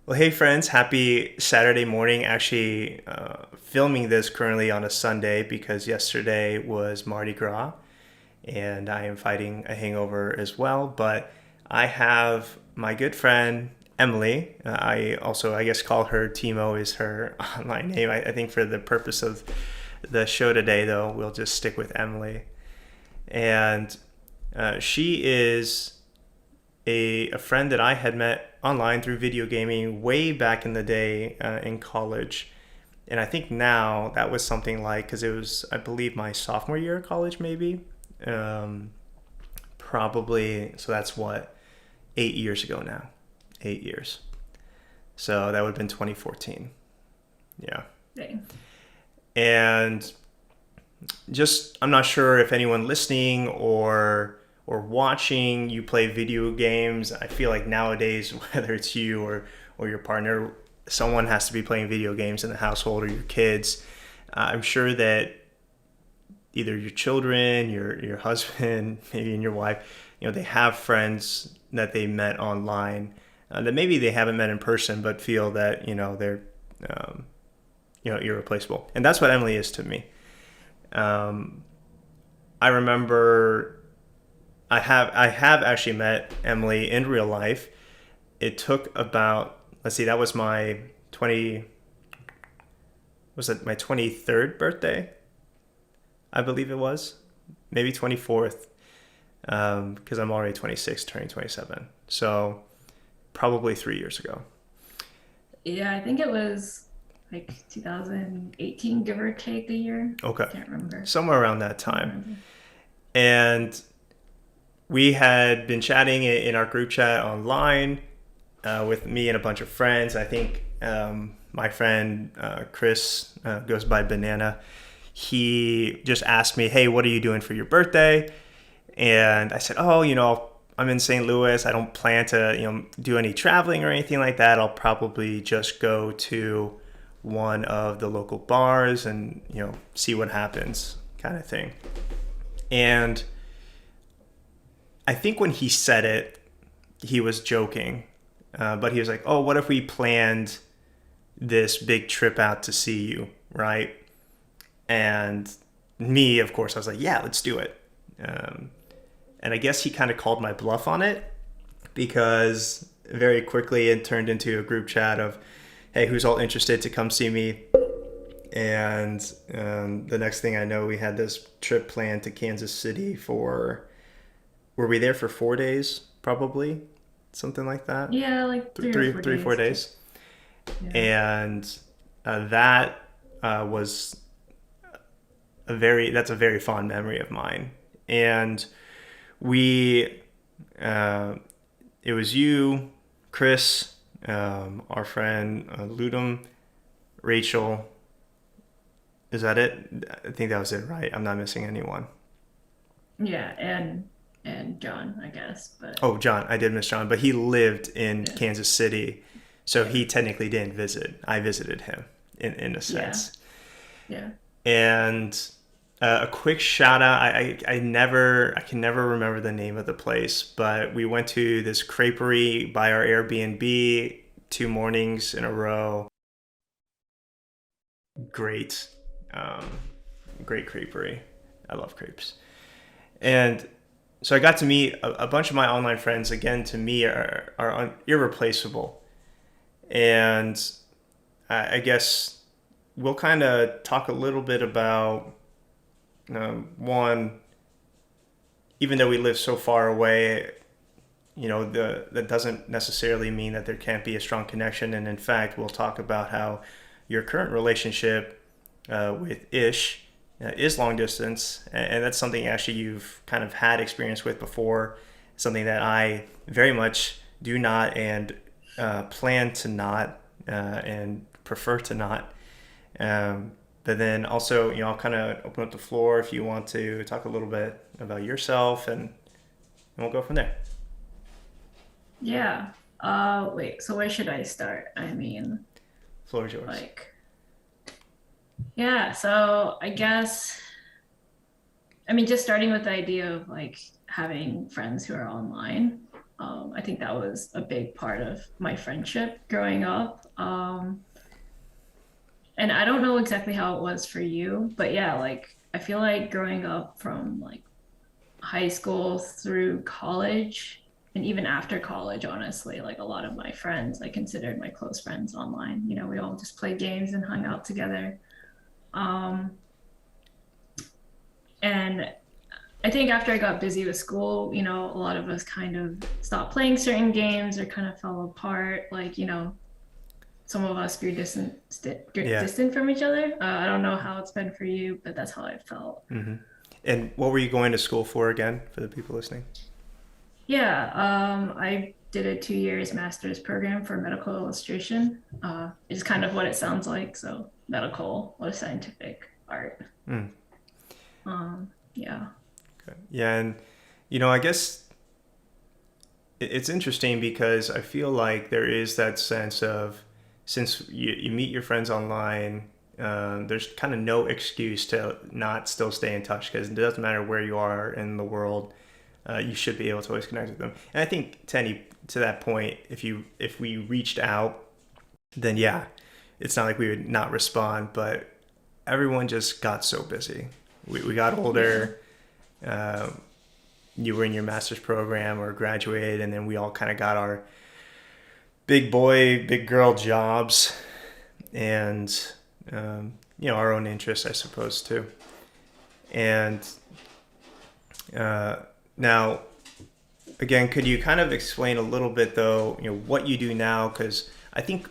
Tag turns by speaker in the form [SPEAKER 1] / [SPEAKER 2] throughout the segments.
[SPEAKER 1] Well, hey friends, happy Saturday morning. Actually, filming this currently on a Sunday because yesterday was Mardi Gras and I am fighting a hangover as well. But I have my good friend Emily. I guess, call her Teemo is her online name. I think for the purpose of the show today, though, we'll just stick with Emily. And she is a friend that I had met online through video gaming way back in the day in college. And I think now that was something like, because it was, I believe, my sophomore year of college, maybe. Um, Probably, so that's what, 8 years ago now. 8 years. So that would have been 2014. Yeah.
[SPEAKER 2] Thing.
[SPEAKER 1] And just, I'm not sure if anyone listening or watching you play video games. I feel like nowadays, whether it's you or your partner, someone has to be playing video games in the household or your kids. I'm sure that either your children, your husband, maybe and your wife, they have friends that they met online that maybe they haven't met in person, but feel that they're um, irreplaceable, and that's what Emily is to me. Um, I remember I have actually met Emily in real life. It took about, let's see, that was my 20 was it my 23rd birthday? I believe it was. Maybe 24th, because I'm already 26, turning 27. So probably 3 years ago.
[SPEAKER 2] Yeah, I think it was like 2018, give or take a year.
[SPEAKER 1] Okay.
[SPEAKER 2] Can't remember.
[SPEAKER 1] Somewhere around that
[SPEAKER 2] Can't
[SPEAKER 1] time.
[SPEAKER 2] remember.
[SPEAKER 1] And we had been chatting in our group chat online with me and a bunch of friends. I think my friend Chris goes by Banana. He just asked me, "Hey, what are you doing for your birthday?" And I said, "Oh, I'm in St. Louis. I don't plan to, do any traveling or anything like that. I'll probably just go to one of the local bars and, see what happens, kind of thing." And I think when he said it, he was joking, but he was like, "Oh, what if we planned this big trip out to see you, right?" And me, of course, I was like, "Yeah, let's do it." Um, and I guess he kind of called my bluff on it because very quickly it turned into a group chat of, "Hey, who's all interested to come see me?" And the next thing I know, we had this trip planned to Kansas City for, were we there for 4 days? Probably something like that.
[SPEAKER 2] Yeah, like
[SPEAKER 1] Th-
[SPEAKER 2] three or
[SPEAKER 1] three,
[SPEAKER 2] four
[SPEAKER 1] three, four
[SPEAKER 2] days.
[SPEAKER 1] days.
[SPEAKER 2] Yeah.
[SPEAKER 1] And that was that's a very fond memory of mine. And we, uh, it was you, Chris, our friend Ludum, Rachel. Is that it? I think that was it, right? I'm not missing anyone.
[SPEAKER 2] Yeah, and John, I guess. But
[SPEAKER 1] Oh, John. I did miss John, but he lived in
[SPEAKER 2] yeah,
[SPEAKER 1] Kansas City, so
[SPEAKER 2] yeah,
[SPEAKER 1] he technically didn't visit. I visited him in a
[SPEAKER 2] yeah,
[SPEAKER 1] sense.
[SPEAKER 2] yeah.
[SPEAKER 1] And a quick shout out. I can never remember the name of the place, but we went to this creperie by our Airbnb 2 mornings in a row. Great, um, great creperie. I love crepes. And so I got to meet a bunch of my online friends. Again, to me, are irreplaceable. And I guess we'll kind of talk a little bit about one, even though we live so far away, that doesn't necessarily mean that there can't be a strong connection. And in fact, we'll talk about how your current relationship with Ish is long distance, and that's something actually you've kind of had experience with before. Something that I very much do not and plan to not and prefer to not. But then also, I'll kind of open up the floor if you want to talk a little bit about yourself, and we'll go from there.
[SPEAKER 2] Yeah. Wait, so where should I start? I mean,
[SPEAKER 1] Floor is yours.
[SPEAKER 2] like, yeah, so I guess, I mean, just starting with the idea of like having friends who are online. I think that was a big part of my friendship growing up. And I don't know exactly how it was for you, but yeah, like I feel like growing up from like high school through college and even after college, honestly, like a lot of my friends I considered my close friends online. You know, we all just played games and hung out together. Um, and I think after I got busy with school, you know, a lot of us kind of stopped playing certain games or kind of fell apart. Like, you know, some of us grew
[SPEAKER 1] Yeah.
[SPEAKER 2] distant from each other. I don't know how it's been for you, but that's how I felt.
[SPEAKER 1] Hmm. And what were you going to school for again, for the people listening?
[SPEAKER 2] Yeah, I did a 2 years master's program for medical illustration. It's kind of what it sounds like. So medical or scientific art.
[SPEAKER 1] Mm.
[SPEAKER 2] Yeah.
[SPEAKER 1] Okay. Yeah, and I guess it's interesting because I feel like there is that sense of, since you meet your friends online, there's kind of no excuse to not still stay in touch, because it doesn't matter where you are in the world, you should be able to always connect with them. And I think, Tenny, to that point, if we reached out, then yeah, it's not like we would not respond, but everyone just got so busy. We got
[SPEAKER 2] Yeah.
[SPEAKER 1] older. Uh, you were in your master's program or graduated, and then we all kind of got our big boy, big girl jobs, and our own interests, I suppose, too. And uh, now, again, could you kind of explain a little bit, though, what you do now? Because I think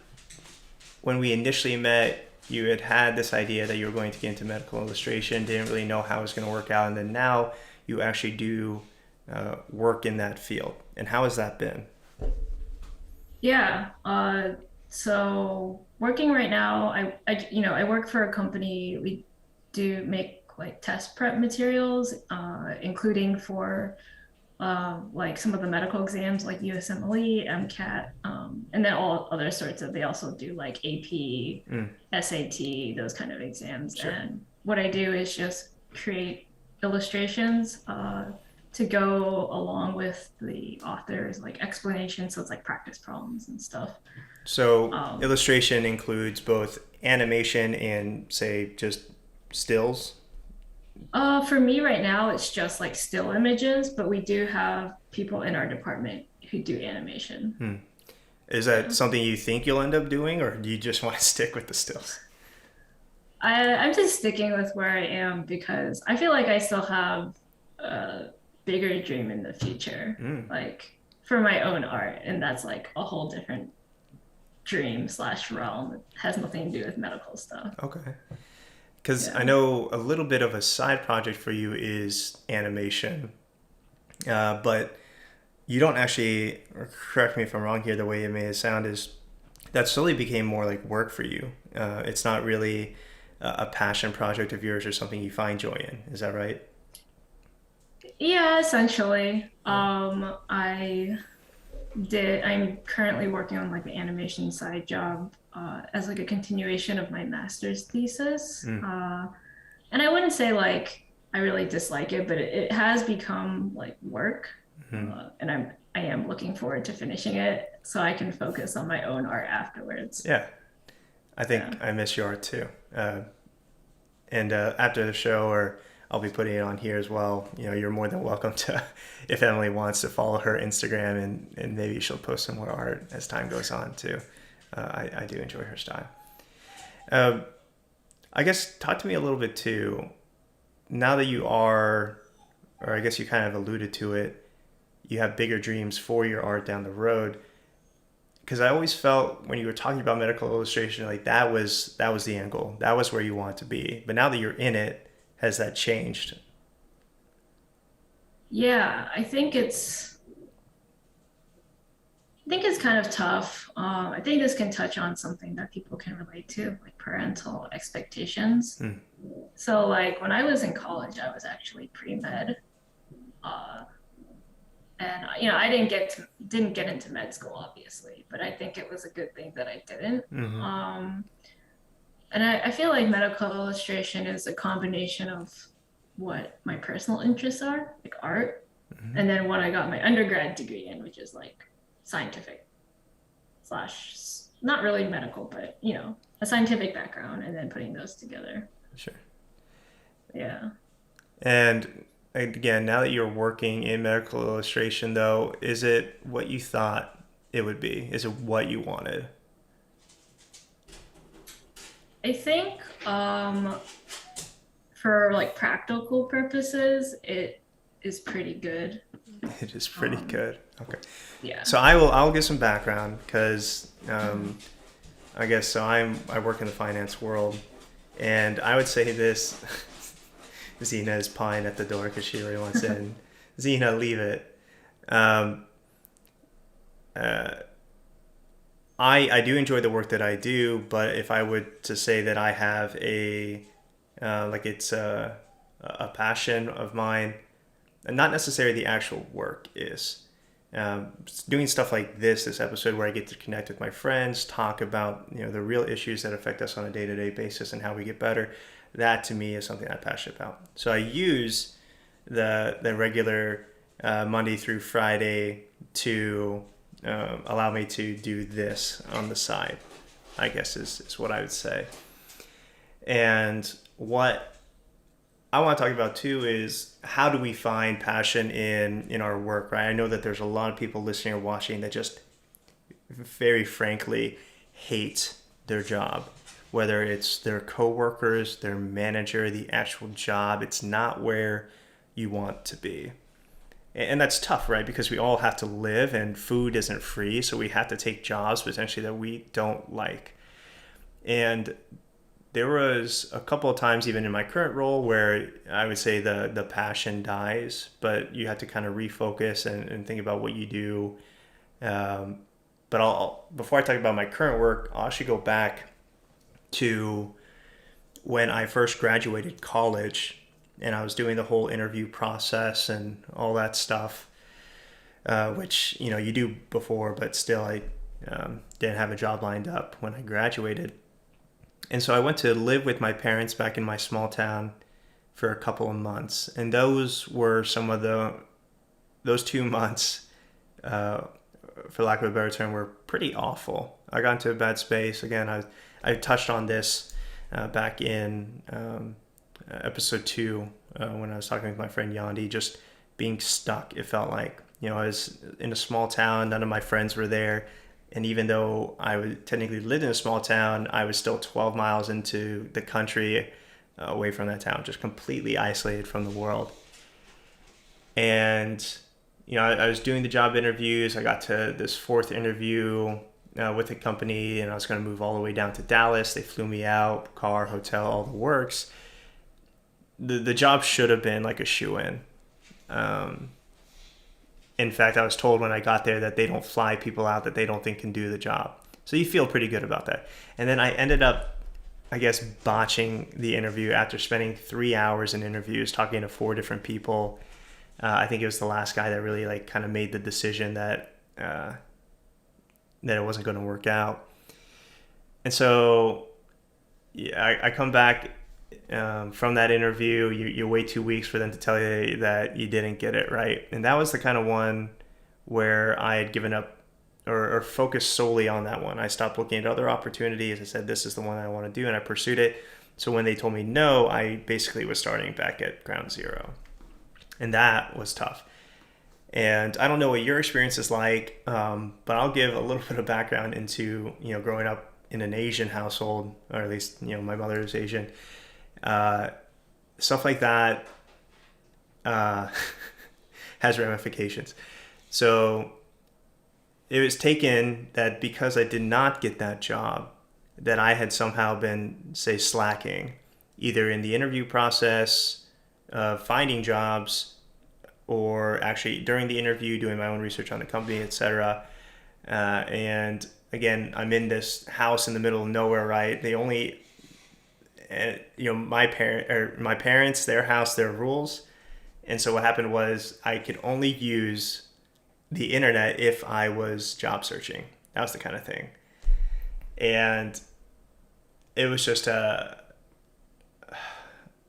[SPEAKER 1] when we initially met, you had this idea that you were going to get into medical illustration, didn't really know how it was going to work out, and then now you actually do work in that field. And how has that been?
[SPEAKER 2] Yeah. So working right now, I work for a company. We do make like test prep materials, including for like some of the medical exams like USMLE, MCAT, and then all other sorts of, they also do like AP,
[SPEAKER 1] Mm,
[SPEAKER 2] SAT, those kind of exams.
[SPEAKER 1] sure.
[SPEAKER 2] And what I do is just create illustrations to go along with the author's like explanation. So it's like practice problems and stuff.
[SPEAKER 1] So
[SPEAKER 2] Um,
[SPEAKER 1] illustration includes both animation and, say, just stills.
[SPEAKER 2] for me right now, it's just like still images, but we do have people in our department who do animation.
[SPEAKER 1] Hmm. Is that
[SPEAKER 2] Yeah.
[SPEAKER 1] something you think you'll end up doing, or do you just want to stick with the stills?
[SPEAKER 2] I'm just sticking with where I am because I feel like I still have a bigger dream in the future,
[SPEAKER 1] Mm,
[SPEAKER 2] like for my own art. And that's like a whole different dream slash realm. It has nothing to do with medical stuff.
[SPEAKER 1] okay. Because I
[SPEAKER 2] Yeah.
[SPEAKER 1] know a little bit of a side project for you is animation, but you don't actually, or correct me if I'm wrong here, the way it may sound is that slowly became more like work for you. It's not really a passion project of yours or something you find joy in. Is that right?
[SPEAKER 2] Yeah, essentially.
[SPEAKER 1] Yeah.
[SPEAKER 2] I'm currently working on like the animation side job as like a continuation of my master's thesis.
[SPEAKER 1] Mm,
[SPEAKER 2] And I wouldn't say like I really dislike it, but it has become like work.
[SPEAKER 1] mm,
[SPEAKER 2] And I am looking forward to finishing it so I can focus on my own art afterwards.
[SPEAKER 1] yeah. I
[SPEAKER 2] Yeah.
[SPEAKER 1] think I miss your art too. And after the show, or I'll be putting it on here as well. You're more than welcome to, if Emily wants to, follow her Instagram, and maybe she'll post some more art as time goes on too. I do enjoy her style. Uh, I guess talk to me a little bit too. Now that you are, or I guess you kind of alluded to it, you have bigger dreams for your art down the road. Because I always felt when you were talking about medical illustration, like that was the end goal. That was where you want to be. But now that you're in it, has that changed?
[SPEAKER 2] Yeah, I think it's kind of tough. I think this can touch on something that people can relate to, like parental expectations.
[SPEAKER 1] Hmm.
[SPEAKER 2] So, like when I was in college, I was actually pre-med, uh, and I didn't get into med school, obviously, but I think it was a good thing that I didn't.
[SPEAKER 1] Mm-hmm.
[SPEAKER 2] Um, and I feel like medical illustration is a combination of what my personal interests are, like art.
[SPEAKER 1] Hmm.
[SPEAKER 2] and then what I got my undergrad degree in, which is like scientific slash not really medical, but a scientific background, and then putting those together.
[SPEAKER 1] Sure.
[SPEAKER 2] Yeah.
[SPEAKER 1] And again, now that you're working in medical illustration, though, is it what you thought it would be? Is it what you wanted?
[SPEAKER 2] I think for like practical purposes, it is pretty good.
[SPEAKER 1] It is pretty
[SPEAKER 2] Um,
[SPEAKER 1] good. Okay.
[SPEAKER 2] yeah.
[SPEAKER 1] So I'll give some background because I guess so. I work in the finance world, and I would say this. Zena is pawing at the door because she really wants in. Zena, leave it. Um, uh, I do enjoy the work that I do, but if I would to say that I have a like it's a passion of mine, and not necessarily the actual work is. Doing stuff like this episode where I get to connect with my friends, talk about the real issues that affect us on a day-to-day basis and how we get better. That to me is something I'm passionate about. So I use the regular Monday through Friday to allow me to do this on the side. I guess is what I would say. And what I want to talk about too is how do we find passion in our work, right? I know that there's a lot of people listening or watching that just very frankly hate their job, whether it's their coworkers, their manager, the actual job. It's not where you want to be. And that's tough, right? Because we all have to live and food isn't free, so we have to take jobs potentially that we don't like. And there was a couple of times even in my current role where I would say the passion dies, but you have to kind of refocus and think about what you do. Um, but I'll before I talk about my current work, I'll actually go back to when I first graduated college and I was doing the whole interview process and all that stuff, which you do before, but still I didn't have a job lined up when I graduated. And so I went to live with my parents back in my small town for a couple of months, and those were some of those 2 months, uh, for lack of a better term, were pretty awful. I got into a bad space. Again, I touched on this back in episode 2 when I was talking with my friend Yandi. Just being stuck. It felt like I was in a small town. None of my friends were there. And even though I would technically lived in a small town, I was still 12 miles into the country away from that town, just completely isolated from the world. And, I was doing the job interviews. I got to this fourth interview with a company, and I was going to move all the way down to Dallas. They flew me out, car, hotel, all the works. The job should have been like a shoe-in. Um, in fact, I was told when I got there that they don't fly people out that they don't think can do the job. So you feel pretty good about that. And then I ended up, I guess, botching the interview after spending 3 hours in interviews, talking to 4 different people. I think it was the last guy that really like kind of made the decision that it wasn't going to work out. And so yeah, I come back from that interview. You wait 2 weeks for them to tell you that you didn't get it right. And that was the kind of one where I had given up or focused solely on that one. I stopped looking at other opportunities. I said, this is the one I want to do, and I pursued it. So when they told me no, I basically was starting back at ground zero. And that was tough. And I don't know what your experience is like, but I'll give a little bit of background into growing up in an Asian household, or at least my mother is Asian. Uh, Stuff like that uh, has ramifications. So it was taken that because I did not get that job, that I had somehow been, say, slacking, either in the interview process, finding jobs, or actually during the interview doing my own research on the company, etc. And again, I'm in this house in the middle of nowhere, right? They only, my parents, their house, their rules. And so what happened was I could only use the internet if I was job searching. That was the kind of thing. And it was just a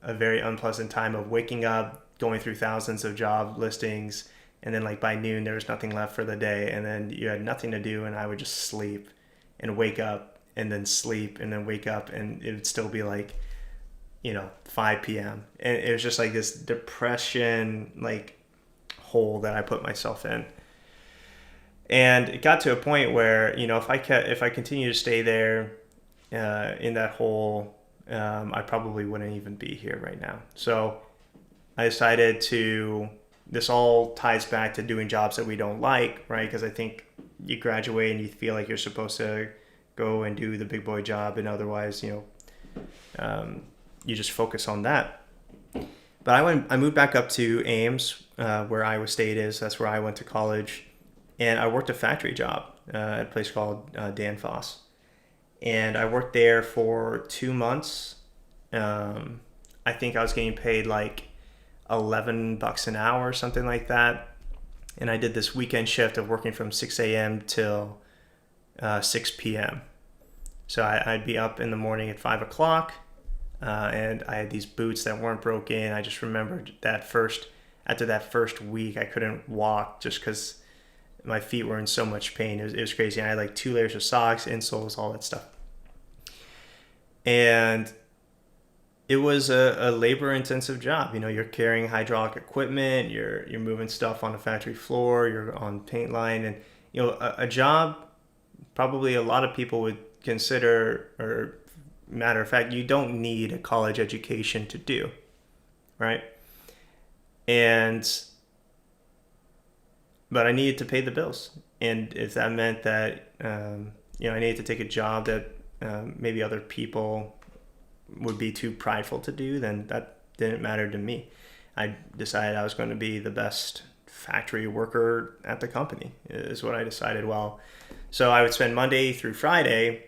[SPEAKER 1] very unpleasant time of waking up, going through thousands of job listings, and then like by noon there was nothing left for the day, and then you had nothing to do, and I would just sleep and wake up and then sleep and then wake up, and it would still be like 5 p.m. And it was just like this depression like hole that I put myself in. And it got to a point where if I continue to stay there in that hole, I probably wouldn't even be here right now. So I decided to. This all ties back to doing jobs that we don't like, right? Because I think you graduate and you feel like you're supposed to go and do the big boy job, and otherwise, you just focus on that. But I moved back up to Ames, where Iowa State is. That's where I went to college, and I worked a factory job at a place called Danfoss, and I worked there for 2 months. I think I was getting paid like $11 an hour or something like that, and I did this weekend shift of working from 6 a.m. till 6 p.m. So I'd be up in the morning at 5 o'clock, and I had these boots that weren't broken. I just remembered after that first week, I couldn't walk just because my feet were in so much pain. It was crazy. I had like 2 layers of socks, insoles, all that stuff. And it was a labor intensive job. You're carrying hydraulic equipment, you're moving stuff on the factory floor, you're on paint line, and a job probably a lot of people would consider, or matter of fact, you don't need a college education to do, right? But I needed to pay the bills, and if that meant that I needed to take a job that maybe other people would be too prideful to do, then that didn't matter to me. I decided I was going to be the best factory worker at the company, is what I decided. So I would spend Monday through Friday,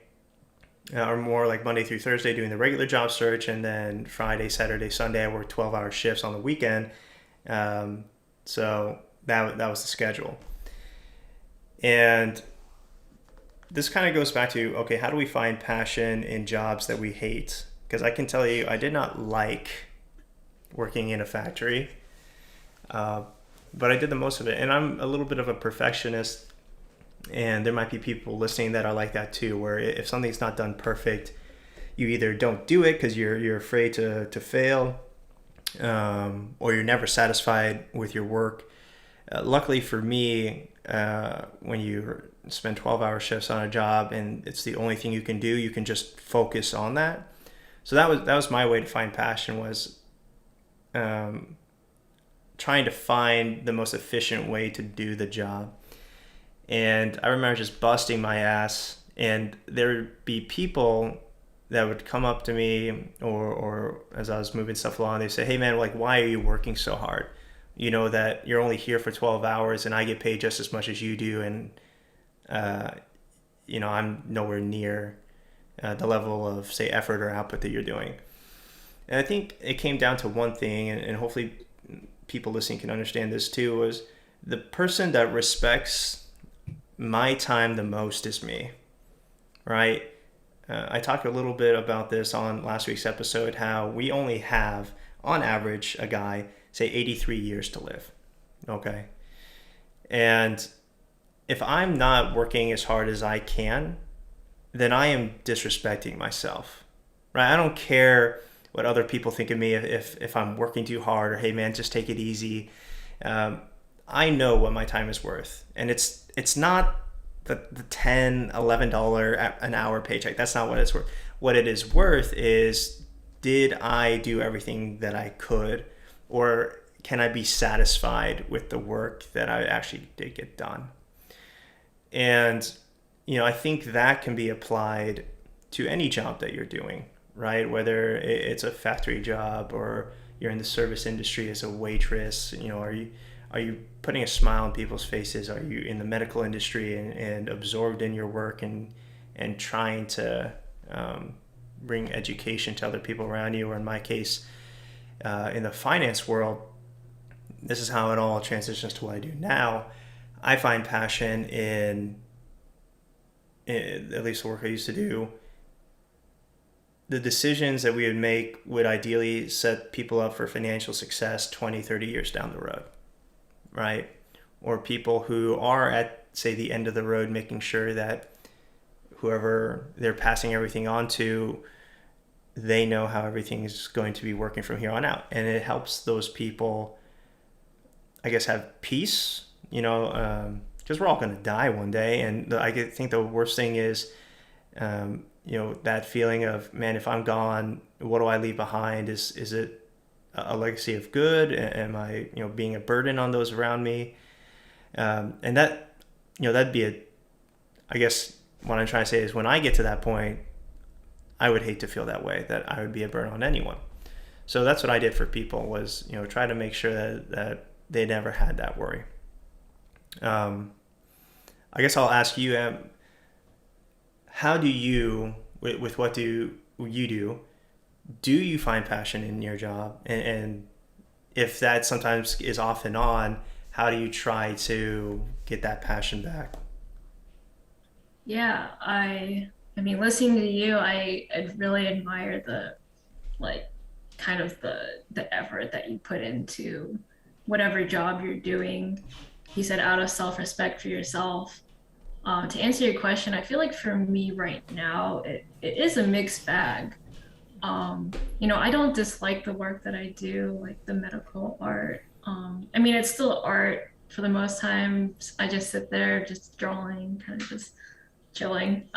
[SPEAKER 1] or more like Monday through Thursday, doing the regular job search, and then Friday, Saturday, Sunday I worked 12-hour shifts on the weekend. So that was the schedule. And this kind of goes back to, okay, how do we find passion in jobs that we hate? Because I can tell you, I did not like working in a factory, but I did the most of it. And I'm a little bit of a perfectionist, and there might be people listening that are like that too, where if something's not done perfect, you either don't do it because you're afraid to fail, or you're never satisfied with your work. Luckily for me, when you spend 12-hour shifts on a job and it's the only thing you can do, you can just focus on that. So that was my way to find passion, was trying to find the most efficient way to do the job. And I remember just busting my ass, and there would be people that would come up to me, or as I was moving stuff along, they say, "Hey man, like, why are you working so hard? You know that you're only here for 12 hours and I get paid just as much as you do, and I'm nowhere near the level of, say, effort or output that you're doing." And I think it came down to one thing, and hopefully people listening can understand this too, was the person that respects my time the most is me, right? I talked a little bit about this on last week's episode, how we only have, on average, a guy, say, 83 years to live, okay? And if I'm not working as hard as I can, then I am disrespecting myself, right? I don't care what other people think of me if I'm working too hard, or, hey man, just take it easy. I know what my time is worth, and it's not the $10, $11 an hour paycheck. That's not what it's worth. What it is worth is, did I do everything that I could, or can I be satisfied with the work that I actually did get done? And I think that can be applied to any job that you're doing, right? Whether it's a factory job, or you're in the service industry as a waitress, are you putting a smile on people's faces? Are you in the medical industry and absorbed in your work and trying to bring education to other people around you? Or in my case, in the finance world, this is how it all transitions to what I do now. I find passion in at least the work I used to do, the decisions that we would make would ideally set people up for financial success 20, 30 years down the road, right? Or people who are at, say, the end of the road, making sure that whoever they're passing everything on to, they know how everything is going to be working from here on out. And it helps those people, I guess, have peace, because we're all going to die one day. And I think the worst thing is, that feeling of, man, if I'm gone, what do I leave behind? Is it a legacy of good? Am I, being a burden on those around me? And that, that'd be I guess what I'm trying to say is, when I get to that point, I would hate to feel that way, that I would be a burden on anyone. So that's what I did for people, was, try to make sure that they never had that worry. I guess I'll ask you, how do you, with what do you find passion in your job? And if that sometimes is off and on, how do you try to get that passion back?
[SPEAKER 2] Yeah, I mean, listening to you, I really admire the like kind of the effort that you put into whatever job you're doing. You said out of self-respect for yourself. To answer your question, I feel like for me right now, it is a mixed bag. I don't dislike the work that I do, like the medical art. I mean, it's still art for the most time. I just sit there, just drawing, kind of just chilling.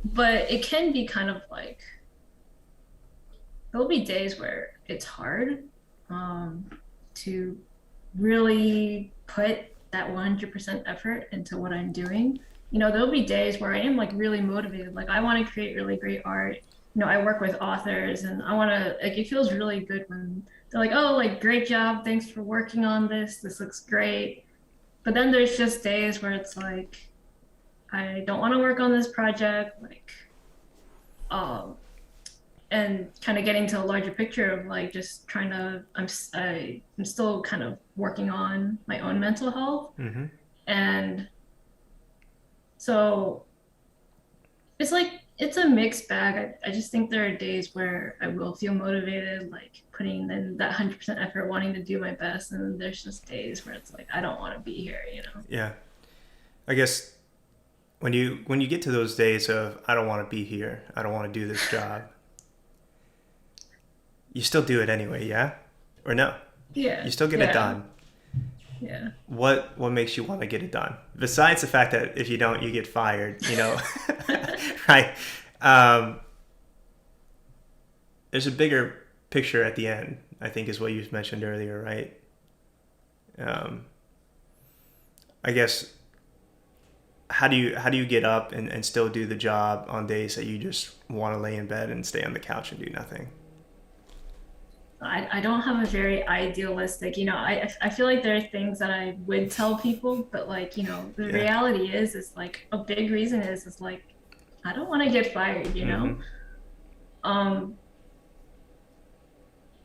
[SPEAKER 2] But it can be kind of like there'll be days where it's hard um, to really put that 100% effort into what I'm doing. There'll be days where I am like really motivated. Like I want to create really great art. I work with authors and I want to, like, it feels really good when they're like, oh, like, great job. Thanks for working on this. This looks great. But then there's just days where it's like, I don't want to work on this project. Like, um, and kind of getting to a larger picture of like just trying to I'm still kind of working on my own mental health.
[SPEAKER 1] Mm-hmm.
[SPEAKER 2] And so it's like it's a mixed bag. I just think there are days where I will feel motivated, like putting in that 100% effort, wanting to do my best, and then there's just days where it's like I don't want to be here.
[SPEAKER 1] Yeah. I guess when you get to those days of, I don't want to be here, I don't want to do this job, you still do it anyway, yeah? Or no?
[SPEAKER 2] Yeah,
[SPEAKER 1] You still get it
[SPEAKER 2] yeah,
[SPEAKER 1] done.
[SPEAKER 2] yeah.
[SPEAKER 1] What makes you want to get it done? Besides the fact that if you don't, you get fired, right? Um, there's a bigger picture at the end, I think, is what you mentioned earlier, right? Um, I guess, how do you get up and still do the job on days that you just want to lay in bed and stay on the couch and do nothing?
[SPEAKER 2] I don't have a very idealistic, I feel like there are things that I would tell people, but like, the
[SPEAKER 1] Yeah.
[SPEAKER 2] reality is like a big reason is like, I don't want to get fired.
[SPEAKER 1] Mm-hmm.
[SPEAKER 2] Um,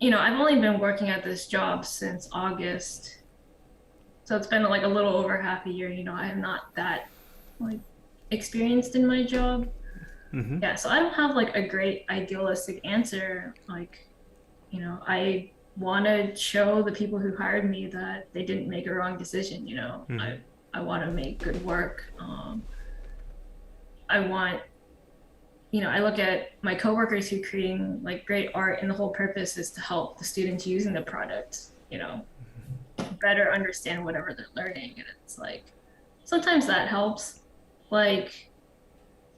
[SPEAKER 2] I've only been working at this job since August. So it's been like a little over half a year, I am not that like experienced in my job.
[SPEAKER 1] Mm-hmm.
[SPEAKER 2] Yeah, so I don't have like a great idealistic answer. Like, I want to show the people who hired me that they didn't make a wrong decision.
[SPEAKER 1] Mm-hmm.
[SPEAKER 2] I want to make good work. I want, I look at my coworkers who creating like great art, and the whole purpose is to help the students using the product, better understand whatever they're learning. And it's like sometimes that helps. Like,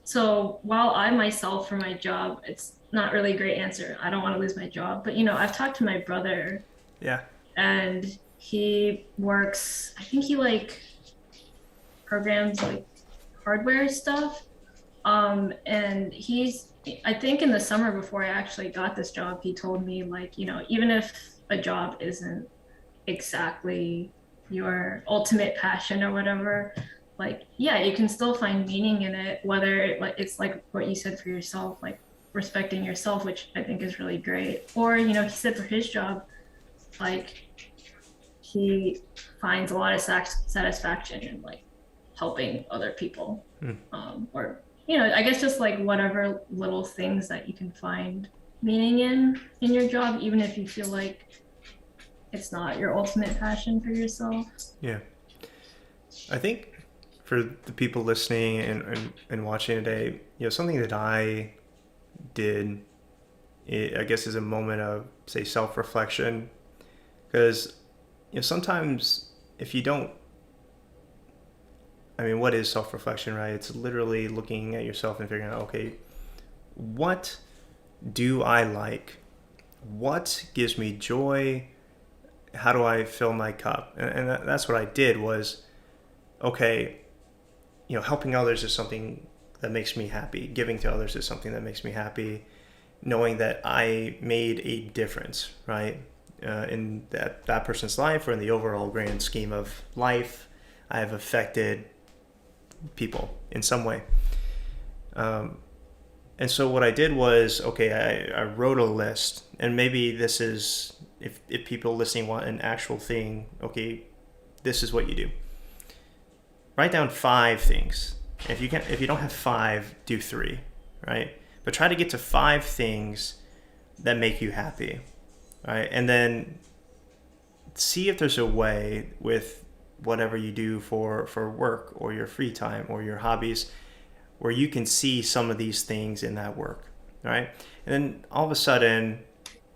[SPEAKER 2] so while I myself for my job, it's not really a great answer. I don't want to lose my job, but I've talked to my brother,
[SPEAKER 1] Yeah.
[SPEAKER 2] and he works. I think he like programs like hardware stuff. And I think in the summer before I actually got this job, he told me like, even if a job isn't exactly your ultimate passion or whatever, like, yeah, you can still find meaning in it, whether like it's like what you said for yourself, like respecting yourself, which I think is really great. Or, he said for his job, like he finds a lot of satisfaction in like helping other people,
[SPEAKER 1] Mm.
[SPEAKER 2] or I guess just like whatever little things that you can find meaning in your job, even if you feel like it's not your ultimate passion for yourself.
[SPEAKER 1] Yeah. I think for the people listening and watching today, something that I did, I guess, is a moment of, say, self-reflection. Because, sometimes if you don't, I mean, what is self-reflection, right? It's literally looking at yourself and figuring out, okay, what do I like? What gives me joy? How do I fill my cup? And that's what I did was, okay, helping others is something that makes me happy. Giving to others is something that makes me happy. Knowing that I made a difference, right, in that person's life or in the overall grand scheme of life, I have affected people in some way. And so what I did was, okay, I wrote a list, and maybe this is, if people listening want an actual thing, okay, this is what you do. Write down 5 things. If you don't have 5, do 3, right? But try to get to 5 things that make you happy, right? And then see if there's a way with whatever you do for work or your free time or your hobbies where you can see some of these things in that work, right? And then all of a sudden,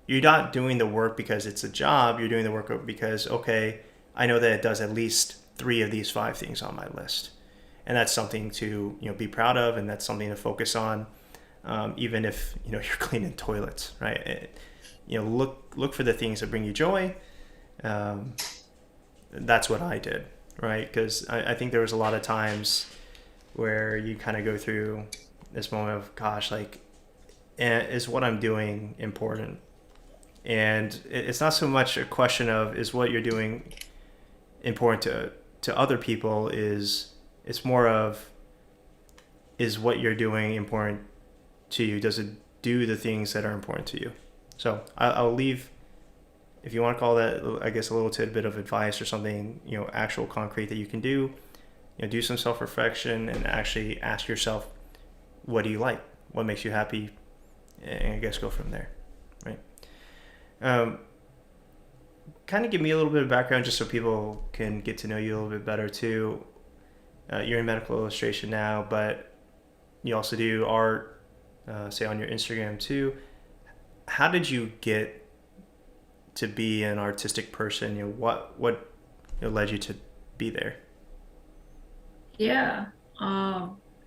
[SPEAKER 1] you're not doing the work because it's a job. You're doing the work because, okay, I know that it does at least 3 of these 5 things on my list. And that's something to be proud of, and that's something to focus on, even if you're cleaning toilets, right? Look for the things that bring you joy. That's what I did, right? Because I think there was a lot of times where you kind of go through this moment of, gosh, like, is what I'm doing important? And it's not so much a question of is what you're doing important to other people. It's more of, is what you're doing important to you? Does it do the things that are important to you? So I'll leave, if you want to call that, I guess, a little tidbit of advice or something, actual concrete that you can do. Do some self-reflection and actually ask yourself, what do you like? What makes you happy? And I guess go from there, right? Kind of give me a little bit of background just so people can get to know you a little bit better too. You're in medical illustration now, but you also do art, say on your Instagram too. How did you get to be an artistic person? What led you to be there?
[SPEAKER 2] Yeah.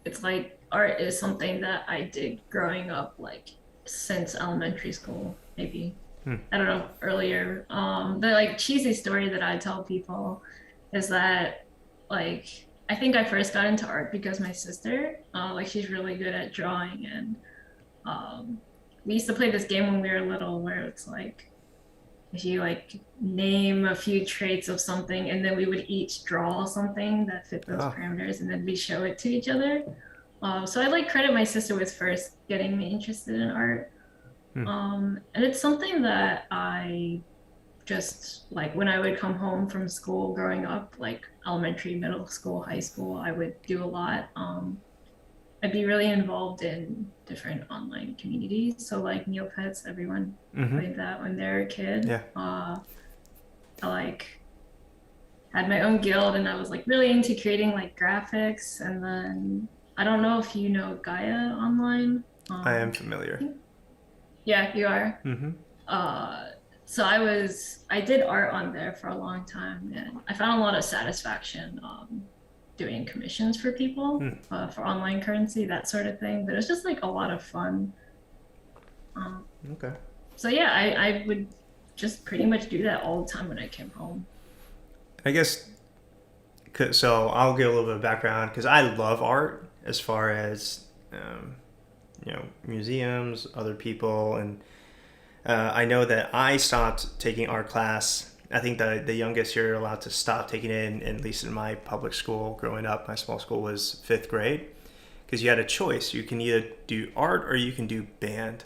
[SPEAKER 2] It's like art is something that I did growing up, like since elementary school, maybe.
[SPEAKER 1] Hmm.
[SPEAKER 2] I don't know, earlier. The like cheesy story that I tell people is that like I think I first got into art because my sister, like she's really good at drawing, and um, we used to play this game when we were little where it's like if you like name a few traits of something and then we would each draw something that fit those
[SPEAKER 1] Oh.
[SPEAKER 2] parameters and then we show it to each other. So I like credit my sister with first getting me interested in art.
[SPEAKER 1] Hmm.
[SPEAKER 2] And it's something that I just like when I would come home from school growing up, like elementary, middle school, high school, I would do a lot. I'd be really involved in different online communities. So like Neopets, everyone
[SPEAKER 1] Mm-hmm.
[SPEAKER 2] played that when they were a kid.
[SPEAKER 1] Yeah.
[SPEAKER 2] I like had my own guild and I was like really into creating like graphics. And then I don't know if you know Gaia online.
[SPEAKER 1] I am familiar.
[SPEAKER 2] Yeah, you are.
[SPEAKER 1] Mm-hmm.
[SPEAKER 2] Uh, so I did art on there for a long time, and I found a lot of satisfaction doing commissions for people
[SPEAKER 1] Hmm.
[SPEAKER 2] for online currency, that sort of thing. But it was just like a lot of fun. Um,
[SPEAKER 1] Okay.
[SPEAKER 2] so yeah, I would just pretty much do that all the time when I came home.
[SPEAKER 1] I guess so. I'll give a little bit of background because I love art as far as museums, other people, and I know that I stopped taking art class. I think the youngest you're allowed to stop taking it, at least in my public school growing up, my small school was 5th grade, because you had a choice. You can either do art or you can do band.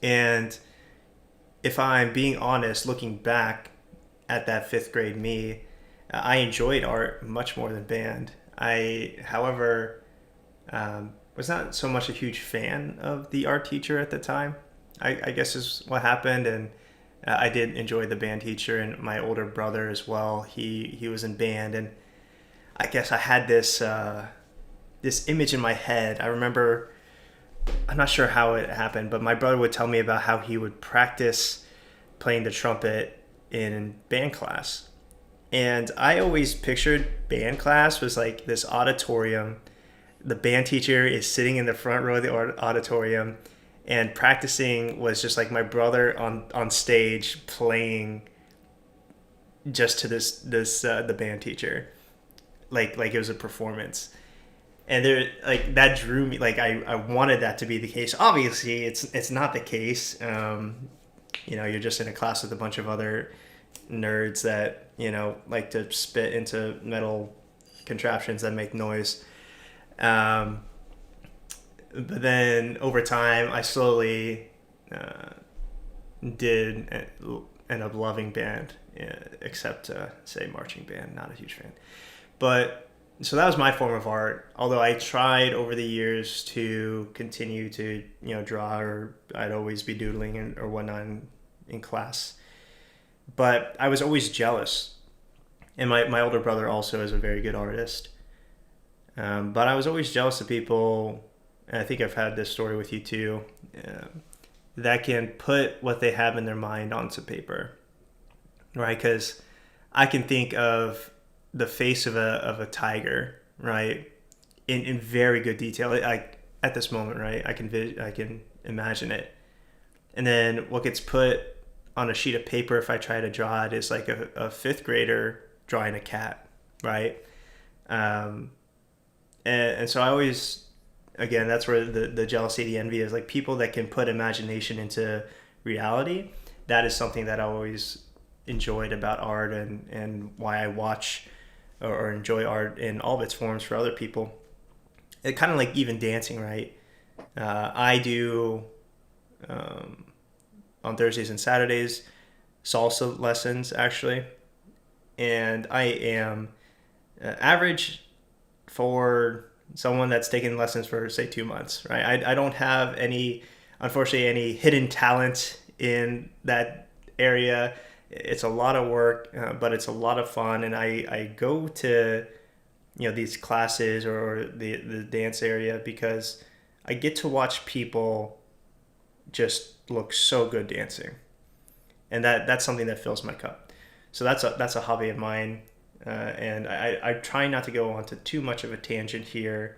[SPEAKER 1] And if I'm being honest, looking back at that 5th grade me, I enjoyed art much more than band. However, Was not so much a huge fan of the art teacher at the time. I guess is what happened, and I did enjoy the band teacher and my older brother as well. He was in band, and I guess I had this image in my head. I remember, I'm not sure how it happened, but my brother would tell me about how he would practice playing the trumpet in band class. And I always pictured band class was like this auditorium. The band teacher is sitting in the front row of the auditorium, and practicing was just like my brother on stage playing just to this the band teacher, like it was a performance. And there, like, that drew me. Like, I wanted that to be the case. Obviously it's not the case. You're just in a class with a bunch of other nerds that like to spit into metal contraptions that make noise. But then over time I slowly did end up loving band, except say marching band. Not a huge fan. But so that was my form of art. Although I tried over the years to continue to draw, or I'd always be doodling or whatnot in class. But I was always jealous. And my older brother also is a very good artist. But I was always jealous of people, and I think I've had this story with you too, that can put what they have in their mind onto paper, right? Because I can think of the face of a tiger, right, in very good detail. Like at this moment, right, I can imagine it, and then what gets put on a sheet of paper if I try to draw it is like a fifth grader drawing a cat, right? And so I always, again, that's where the jealousy, the envy is, like people that can put imagination into reality. That is something that I always enjoyed about art, and why I watch or enjoy art in all of its forms for other people. It kind of like even dancing, right? I do on Thursdays and Saturdays salsa lessons actually, and I am average for someone that's taken lessons for say 2 months, right? I don't have unfortunately any hidden talent in that area. It's a lot of work, but it's a lot of fun, and I go to these classes or the dance area because I get to watch people just look so good dancing, and that's something that fills my cup. So that's a hobby of mine, and I try not to go on to too much of a tangent here,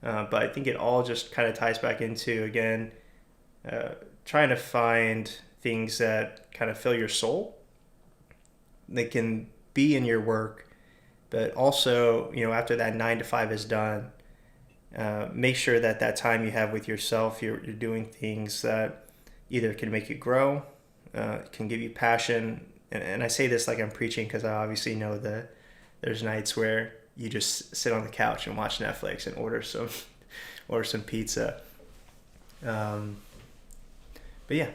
[SPEAKER 1] but I think it all just kind of ties back into, again, trying to find things that kind of fill your soul. They can be in your work, but also after that 9 to 5 is done, make sure that time you have with yourself, you're doing things that either can make you grow, can give you passion. And I say this like I'm preaching, because I obviously know that there's nights where you just sit on the couch and watch Netflix and order some pizza. But yeah,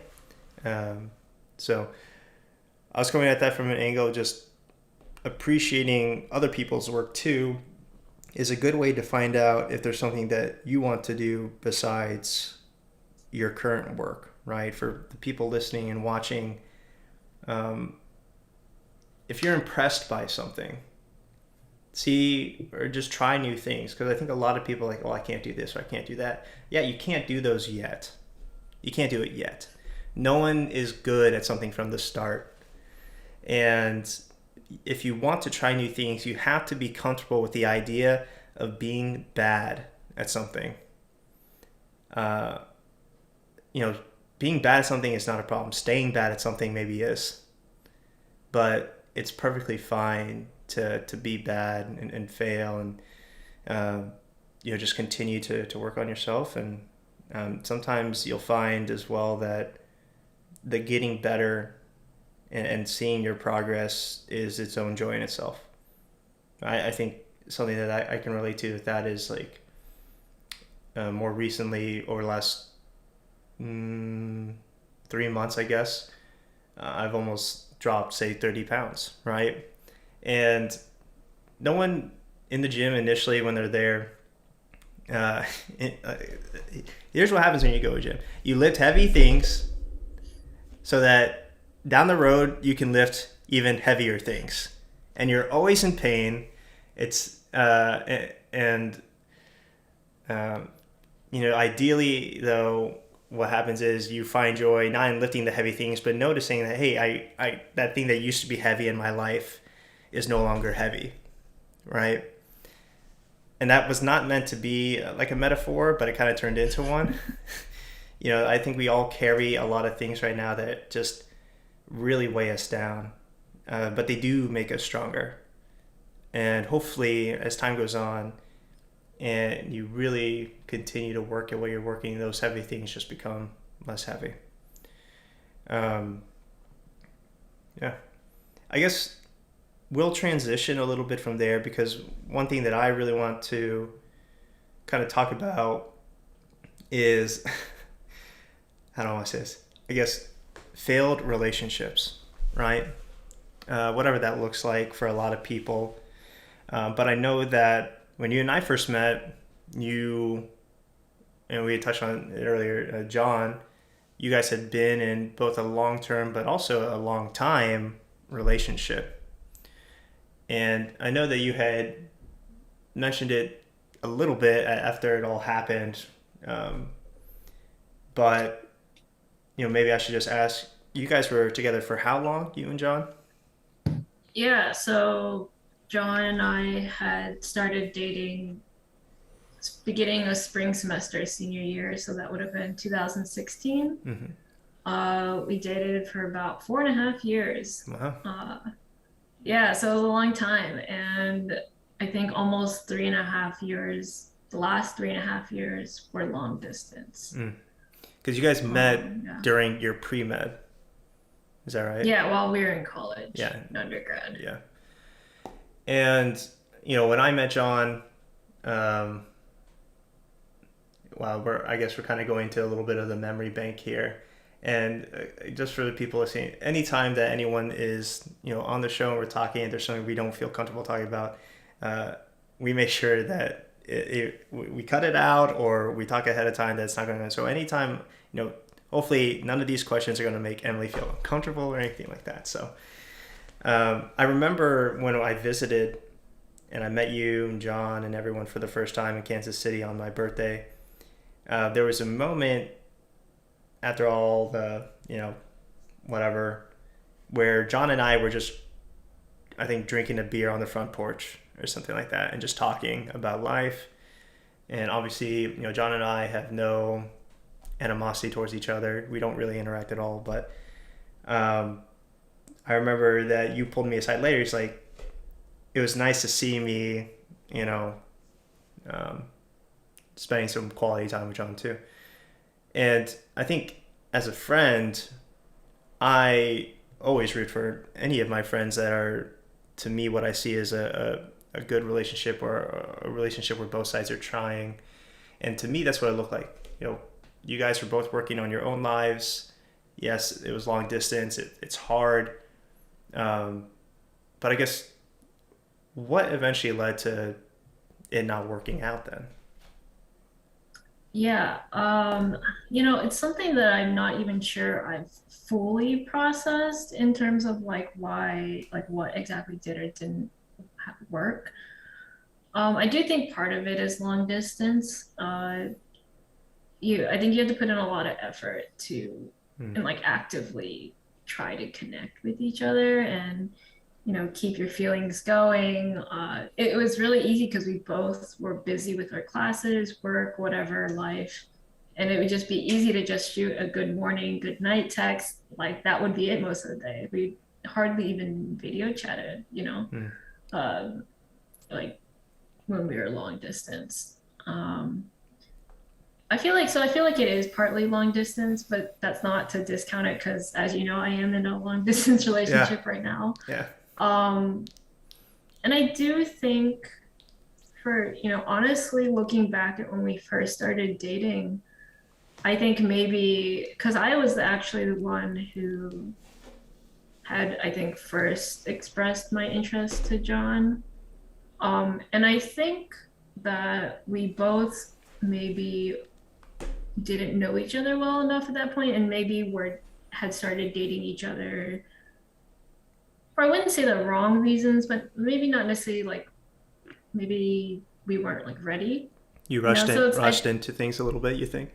[SPEAKER 1] so I was coming at that from an angle, just appreciating other people's work too is a good way to find out if there's something that you want to do besides your current work, right? For the people listening and watching, if you're impressed by something, see or just try new things, because I think a lot of people are like, oh, I can't do this or I can't do that. Yeah, you can't do those yet. You can't do it yet. No one is good at something from the start. And if you want to try new things, you have to be comfortable with the idea of being bad at something. Being bad at something is not a problem. Staying bad at something maybe is. But it's perfectly fine to be bad and fail, and just continue to work on yourself. And sometimes you'll find as well that the getting better and seeing your progress is its own joy in itself. I think something that I can relate to with that is like more recently, over the last 3 months, I guess, I've almost dropped, say, 30 pounds, right? And no one in the gym initially, when they're there, Uh, it, uh, Here's what happens when you go to the gym. You lift heavy things so that down the road you can lift even heavier things, and you're always in pain. It's and um, ideally though, what happens is you find joy not in lifting the heavy things, but noticing that hey, I that thing that used to be heavy in my life is no longer heavy, right? And that was not meant to be like a metaphor, but it kind of turned into one. I think we all carry a lot of things right now that just really weigh us down, but they do make us stronger. And hopefully, as time goes on, and you really continue to work at what you're working, those heavy things just become less heavy. Um, yeah, I guess we'll transition a little bit from there because one thing that I really want to kind of talk about is how do I want to say this? I guess failed relationships, right? Whatever that looks like for a lot of people. But I know that when you and I first met, you, and we had touched on it earlier, John, you guys had been in both a long term but also a long time relationship. And I know that you had mentioned it a little bit after it all happened. Um, but, maybe I should just ask you guys were together for how long, you and John?
[SPEAKER 2] Yeah, so John and I had started dating beginning of spring semester senior year, so that would have been 2016.
[SPEAKER 1] Mm-hmm.
[SPEAKER 2] We dated for about 4.5 years.
[SPEAKER 1] Wow.
[SPEAKER 2] Yeah, so it was a long time. And I think almost 3.5 years, the last 3.5 years were long distance.
[SPEAKER 1] Because you guys met
[SPEAKER 2] Yeah.
[SPEAKER 1] during your pre med. Is that right?
[SPEAKER 2] Yeah, while we were in college,
[SPEAKER 1] Yeah.
[SPEAKER 2] in undergrad.
[SPEAKER 1] Yeah. And, when I met John, um, well, I guess we're kind of going to a little bit of the memory bank here. And just for the people listening, anytime that anyone is, on the show and we're talking and there's something we don't feel comfortable talking about, uh, we make sure that we cut it out or we talk ahead of time that it's not going to. So anytime, hopefully none of these questions are going to make Emily feel uncomfortable or anything like that. So I remember when I visited and I met you and John and everyone for the first time in Kansas City on my birthday. There was a moment after all the, whatever, where John and I were just, I think, drinking a beer on the front porch or something like that and just talking about life. And obviously, John and I have no animosity towards each other. We don't really interact at all. But I remember that you pulled me aside later. He's like, it was nice to see me, um, spending some quality time with John too. And I think as a friend, I always root for any of my friends that are, to me, what I see as a good relationship or a relationship where both sides are trying. And to me, that's what it looked like. You guys were both working on your own lives. Yes, it was long distance. It's hard. But I guess what eventually led to it not working out then?
[SPEAKER 2] Yeah, it's something that I'm not even sure I've fully processed in terms of like why, like what exactly did or didn't work. I do think part of it is long distance. I think you have to put in a lot of effort to
[SPEAKER 1] Mm.
[SPEAKER 2] and like actively try to connect with each other and keep your feelings going. It was really easy because we both were busy with our classes, work, whatever, life. And it would just be easy to just shoot a good morning, good night text. Like that would be it most of the day. We hardly even video chatted,
[SPEAKER 1] Mm.
[SPEAKER 2] um, like when we were long distance. I feel like it is partly long distance, but that's not to discount it because as you know, I am in a long distance
[SPEAKER 1] Yeah.
[SPEAKER 2] relationship right now.
[SPEAKER 1] Yeah.
[SPEAKER 2] Um, and I do think honestly, looking back at when we first started dating, I think maybe because I was actually the one who had, I think, first expressed my interest to John. And I think that we both maybe didn't know each other well enough at that point, and maybe were had started dating each other for I wouldn't say the wrong reasons, but maybe not necessarily like maybe we weren't like ready.
[SPEAKER 1] You
[SPEAKER 2] You know, so it's
[SPEAKER 1] rushed into things a little bit, you think?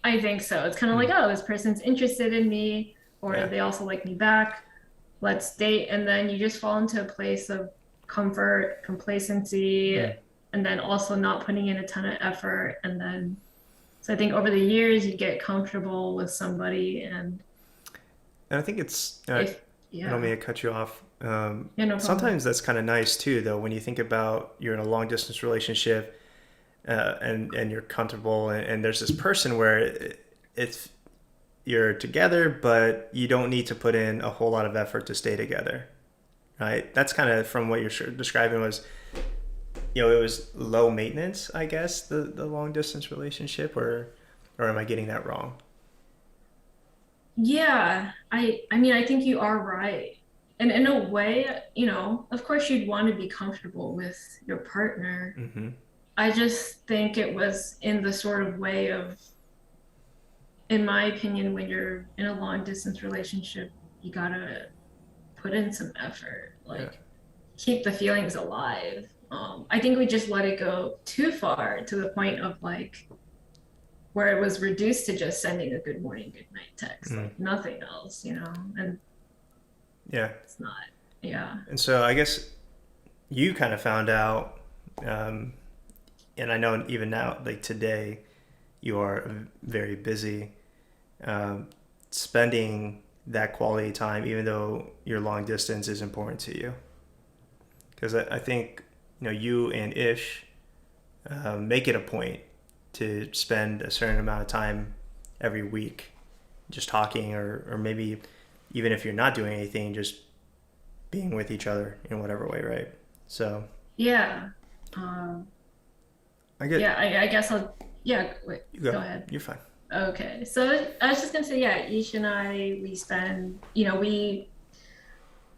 [SPEAKER 2] I think so. It's kind of like,
[SPEAKER 1] Mm.
[SPEAKER 2] oh, this person's interested in me, or
[SPEAKER 1] Yeah.
[SPEAKER 2] they also like me back. Let's date. And then you just fall into a place of comfort, complacency,
[SPEAKER 1] Mm.
[SPEAKER 2] and then also not putting in a ton of effort. And then, so I think over the years, you get comfortable with somebody. And
[SPEAKER 1] And I think it's,
[SPEAKER 2] if,
[SPEAKER 1] I don't mean
[SPEAKER 2] yeah,
[SPEAKER 1] to cut you off.
[SPEAKER 2] yeah, no problem.
[SPEAKER 1] Sometimes that's kind of nice too, though, when you think about you're in a long distance relationship and you're comfortable, and there's this person where it's you're together, but you don't need to put in a whole lot of effort to stay together, right? That's kind of from what you're describing was, it was low maintenance, I guess, the long distance relationship, or am I getting that wrong?
[SPEAKER 2] Yeah, I mean, I think you are right. And in a way, of course you'd want to be comfortable with your partner.
[SPEAKER 1] Mm-hmm.
[SPEAKER 2] I just think it was in the sort of way of, in my opinion, when you're in a long distance relationship, you gotta put in some effort,
[SPEAKER 1] Yeah.
[SPEAKER 2] like keep the feelings alive. I think we just let it go too far to the point of like where it was reduced to just sending a good morning, good night text,
[SPEAKER 1] Mm.
[SPEAKER 2] like nothing else, and
[SPEAKER 1] Yeah.
[SPEAKER 2] it's not, yeah.
[SPEAKER 1] And so I guess you kind of found out, um, and I know even now, like today, you are very busy, um, spending that quality time, even though your long distance is important to you. Because I think, you and Ish make it a point to spend a certain amount of time every week just talking, or maybe even if you're not doing anything, just being with each other in whatever way, right? So
[SPEAKER 2] Yeah. Um,
[SPEAKER 1] I
[SPEAKER 2] yeah,
[SPEAKER 1] get
[SPEAKER 2] I guess yeah, wait,
[SPEAKER 1] you go.
[SPEAKER 2] go ahead.
[SPEAKER 1] You're fine.
[SPEAKER 2] Okay. So I was just gonna say, yeah, Ish and I, we spend,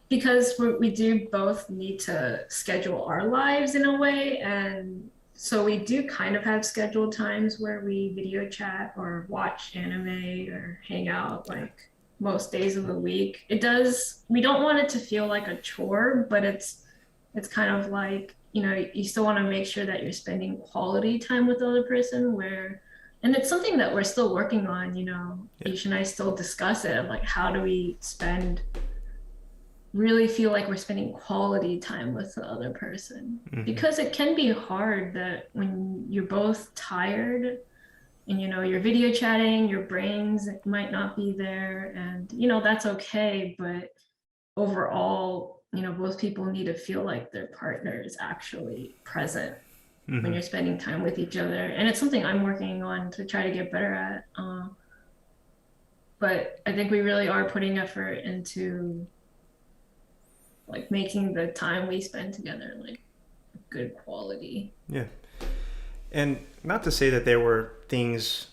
[SPEAKER 2] because we do both need to schedule our lives in a way. And so we do kind of have scheduled times where we video chat or watch anime or hang out
[SPEAKER 1] Yeah.
[SPEAKER 2] like most days of the week. We don't want it to feel like a chore, but it's kind of like, you still want to make sure that you're spending quality time with the other person and it's something that we're still working on,
[SPEAKER 1] Yeah.
[SPEAKER 2] Ish and I still discuss it of like, how do we really feel like we're spending quality time with the other person,
[SPEAKER 1] Mm-hmm.
[SPEAKER 2] because it can be hard that when you're both tired and you're video chatting, your brains might not be there, and that's okay, but overall, both people need to feel like their partner is actually present when
[SPEAKER 1] Mm-hmm.
[SPEAKER 2] you're spending time with each other, and it's something I'm working on to try to get better at. But I think we really are putting effort into like making the time we spend together like good quality.
[SPEAKER 1] Yeah. And not to say that there were things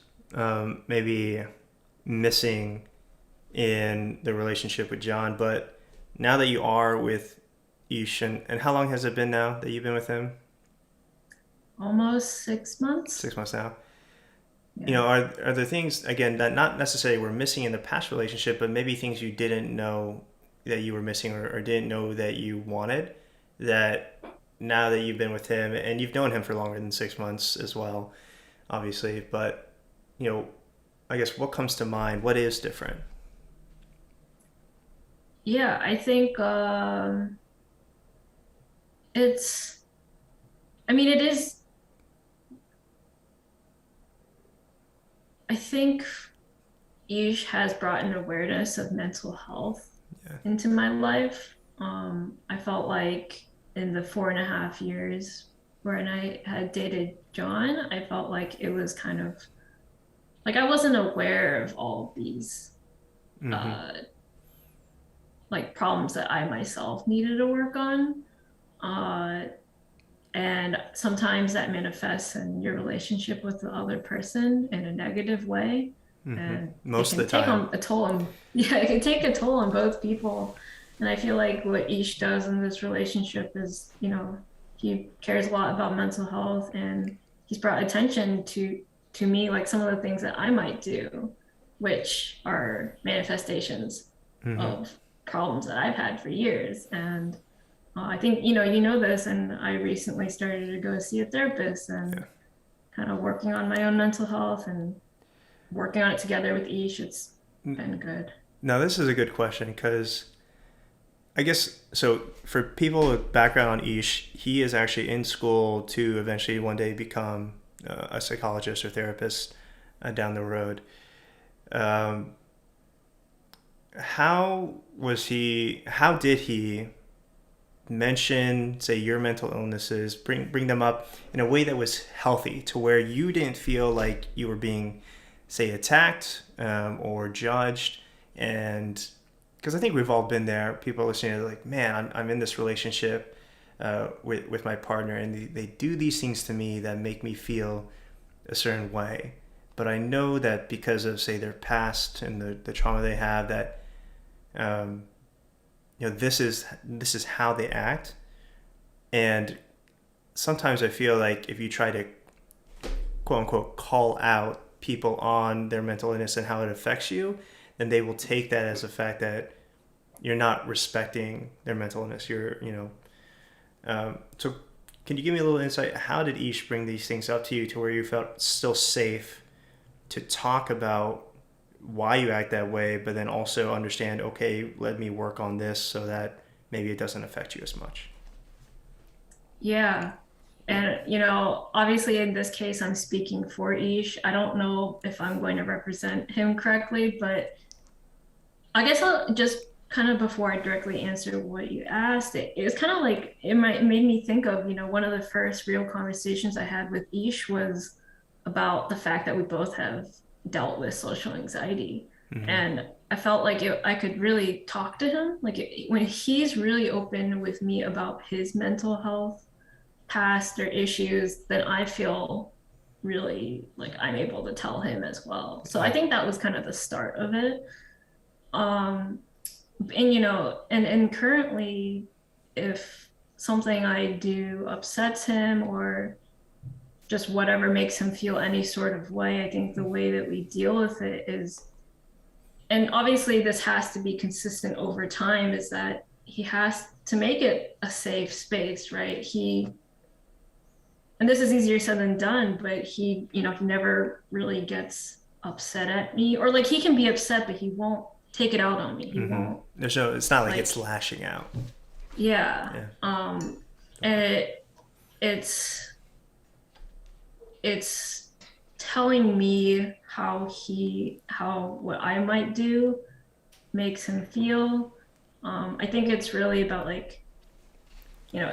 [SPEAKER 1] maybe missing in the relationship with John, but now that you are with Ish, and how long has it been now that you've been with him?
[SPEAKER 2] Almost 6 months.
[SPEAKER 1] 6 months now.
[SPEAKER 2] Yeah.
[SPEAKER 1] Are there things again that not necessarily were missing in the past relationship, but maybe things you didn't know that you were missing, or didn't know that you wanted, that now that you've been with him and you've known him for longer than 6 months as well, obviously, but you know, I guess what comes to mind? What is different?
[SPEAKER 2] Yeah, I think it's I mean it is I think Ish has brought an awareness of mental health
[SPEAKER 1] Yeah.
[SPEAKER 2] into my life. I felt like in the 4.5 years when I had dated John, I felt like it was kind of like I wasn't aware of all these
[SPEAKER 1] Mm-hmm.
[SPEAKER 2] uh like problems that I myself needed to work on. Uh and sometimes that manifests in your relationship with the other person in a negative way.
[SPEAKER 1] Mm-hmm.
[SPEAKER 2] And it
[SPEAKER 1] Most of
[SPEAKER 2] can
[SPEAKER 1] the
[SPEAKER 2] take
[SPEAKER 1] time.
[SPEAKER 2] on a toll on yeah, it can take a toll on both people. And I feel like what Ish does in this relationship is, he cares a lot about mental health, and he's brought attention to me, like some of the things that I might do, which are manifestations
[SPEAKER 1] Mm-hmm.
[SPEAKER 2] of problems that I've had for years. And I think you know this, and I recently started to go see a therapist
[SPEAKER 1] Yeah.
[SPEAKER 2] and kind of working on my own mental health and working on it together with Ish. It's been good.
[SPEAKER 1] Now this is a good question because I guess so. For people with background on Ish, he is actually in school to eventually one day become a psychologist or therapist down the road. Um, how was he? How did he mention, say, your mental illnesses, bring them up in a way that was healthy, to where you didn't feel like you were being, say, attacked or judged? And because I think we've all been there. People listening are like, man, I'm in this relationship with my partner, and they do these things to me that make me feel a certain way. But I know that because of, say, their past and the trauma they have, that um, this is how they act. And sometimes I feel like if you try to quote unquote call out people on their mental illness and how it affects you, then they will take that as a fact that you're not respecting their mental illness. So can you give me a little insight? How did Ish bring these things up to you to where you felt still safe to talk about why you act that way, but then also understand, okay, let me work on this so that maybe it doesn't affect you as much?
[SPEAKER 2] Yeah. And, obviously in this case, I'm speaking for Ish. I don't know if I'm going to represent him correctly, but I guess I'll just kind of before I directly answer what you asked, it was kind of like it made me think of, one of the first real conversations I had with Ish was about the fact that we both have dealt with social anxiety.
[SPEAKER 1] Mm-hmm.
[SPEAKER 2] And I felt like I could really talk to him. Like when he's really open with me about his mental health past or issues, then I feel really like I'm able to tell him as well. So I
[SPEAKER 1] Yeah.
[SPEAKER 2] think that was kind of the start of it. Um, and currently, if something I do upsets him or just whatever makes him feel any sort of way, I think the way that we deal with it is, and obviously this has to be consistent over time, is that he has to make it a safe space, right? And this is easier said than done, but he never really gets upset at me, or like he can be upset, but he won't take it out on me. He
[SPEAKER 1] Mm-hmm.
[SPEAKER 2] won't
[SPEAKER 1] It's not like
[SPEAKER 2] like,
[SPEAKER 1] it's lashing out.
[SPEAKER 2] yeah.
[SPEAKER 1] Yeah.
[SPEAKER 2] And it's it's telling me how what I might do makes him feel. I think it's really about like, yeah,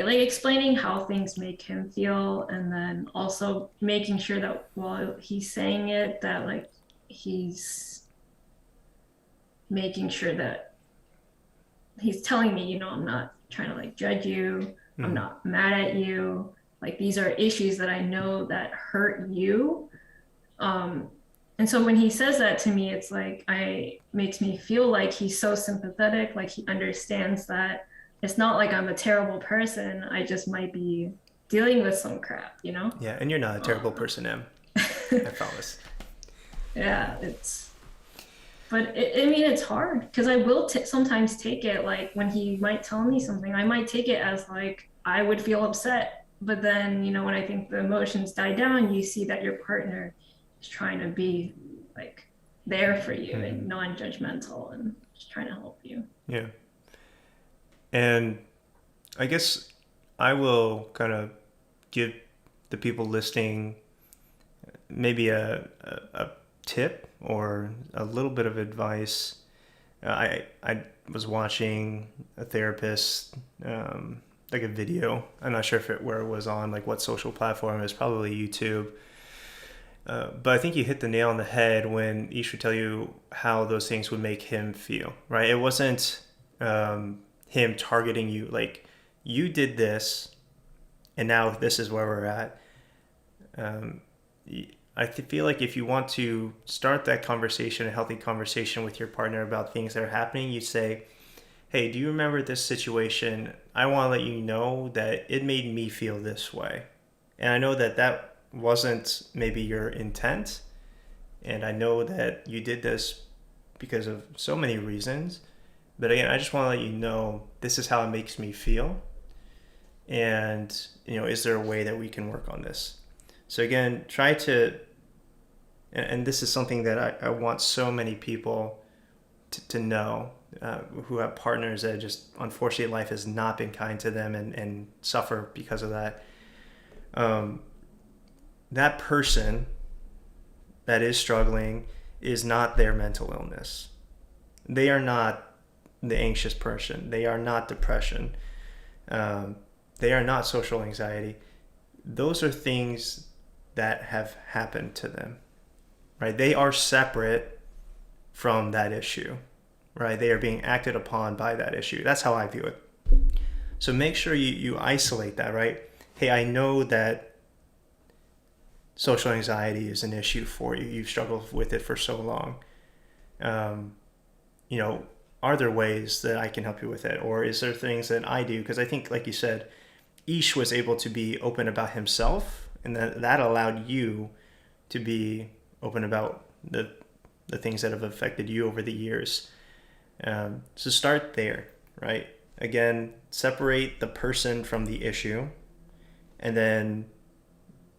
[SPEAKER 2] like explaining how things make him feel, and then also making sure that while he's saying it, that like he's making sure that he's telling me, I'm not trying to like judge you. I'm
[SPEAKER 1] Mm-hmm.
[SPEAKER 2] not mad at you. Like these are issues that I know that hurt you. Um, and so when he says that to me, it's like I makes me feel like he's so sympathetic, like he understands that it's not like I'm a terrible person. I just might be dealing with some crap, you know?
[SPEAKER 1] Yeah, and you're not a terrible
[SPEAKER 2] Uh,
[SPEAKER 1] person, Em. I promise.
[SPEAKER 2] yeah, but I mean, it's hard because I will sometimes take it like when he might tell me something, I might take it as like I would feel upset. But then, when I think the emotions die down, you see that your partner is trying to be like there for you
[SPEAKER 1] Mm-hmm.
[SPEAKER 2] and non-judgmental and just trying to help you.
[SPEAKER 1] Yeah. And I guess I will kind of give the people listening maybe a tip or a little bit of advice. I was watching a therapist, like a video. I'm not sure where it was on, like what social platform. It was probably YouTube. But I think you hit the nail on the head when Ish would tell you how those things would make him feel, right? It wasn't him targeting you, like, you did this, and now this is where we're at. Um, I feel like if you want to start that conversation, a healthy conversation with your partner about things that are happening, you say, hey, do you remember this situation? I want to let you know that it made me feel this way. And I know that wasn't maybe your intent. And I know that you did this because of so many reasons. But again, I just want to let you know this is how it makes me feel. And, is there a way that we can work on this? So again, try to, and this is something that I want so many people to know who have partners that just, unfortunately, life has not been kind to them and suffer because of that. That person that is struggling is not their mental illness. They are not the anxious person. They are not depression. They are not social anxiety. Those are things that have happened to them, right? They are separate from that issue, right? They are being acted upon by that issue. That's how I view it. So make sure you isolate that, right? Hey, I know that social anxiety is an issue for you. You've struggled with it for so long. Are there ways that I can help you with it? Or is there things that I do? Because I think, like you said, Ish was able to be open about himself, and that allowed you to be open about the things that have affected you over the years. So start there, right? Again, separate the person from the issue, and then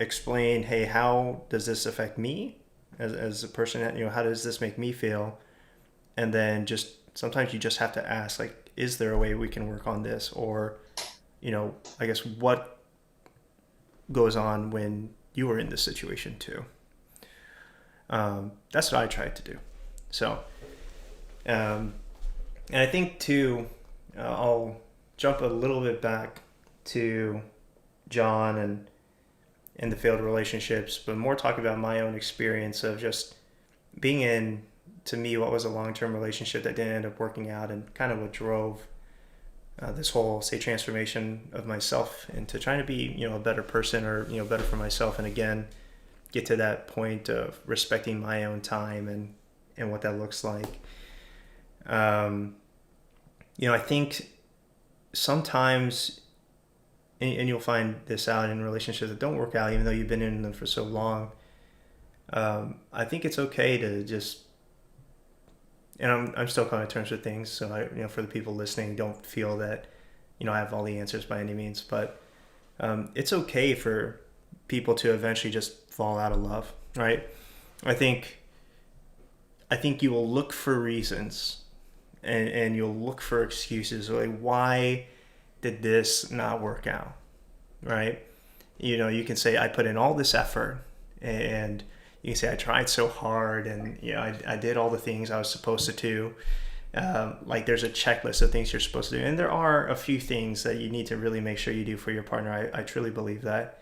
[SPEAKER 1] explain, hey, how does this affect me as a person? How does this make me feel? And then just sometimes you just have to ask, like, is there a way we can work on this? Or, I guess what goes on when you were in this situation too? That's what I tried to do. So, and I think too, I'll jump a little bit back to John and the failed relationships, but more talk about my own experience of just being in, to me, what was a long-term relationship that didn't end up working out, and kind of what drove this whole, say, transformation of myself into trying to be, a better person, or, better for myself. And again, get to that point of respecting my own time and what that looks like. I think sometimes, and you'll find this out in relationships that don't work out, even though you've been in them for so long. I think it's okay to just, and I'm still coming to terms with things. So for the people listening, don't feel that, I have all the answers by any means, but it's okay for people to eventually just fall out of love, right? I think you will look for reasons, and you'll look for excuses, like, why did this not work out, right? You can say, I put in all this effort, and you can say, I tried so hard, and I did all the things I was supposed to do. Like, there's a checklist of things you're supposed to do, and there are a few things that you need to really make sure you do for your partner. I truly believe that.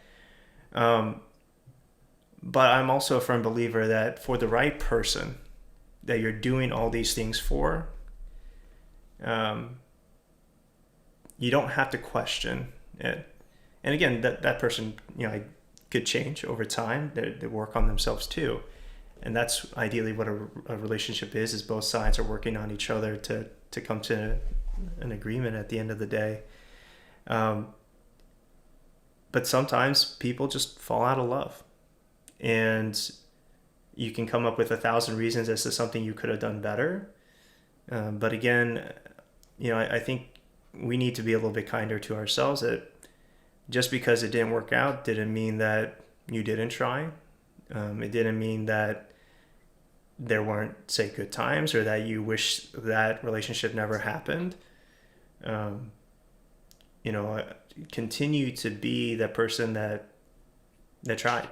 [SPEAKER 1] But I'm also a firm believer that for the right person that you're doing all these things for, you don't have to question it. And again, that person, could change over time. They work on themselves too. And that's ideally what a relationship is both sides are working on each other to come to an agreement at the end of the day. But sometimes people just fall out of love. And you can come up with 1,000 reasons as to something you could have done better. But again, I think we need to be a little bit kinder to ourselves, that just because it didn't work out didn't mean that you didn't try. It didn't mean that there weren't, say, good times, or that you wish that relationship never happened. Continue to be that person that tried.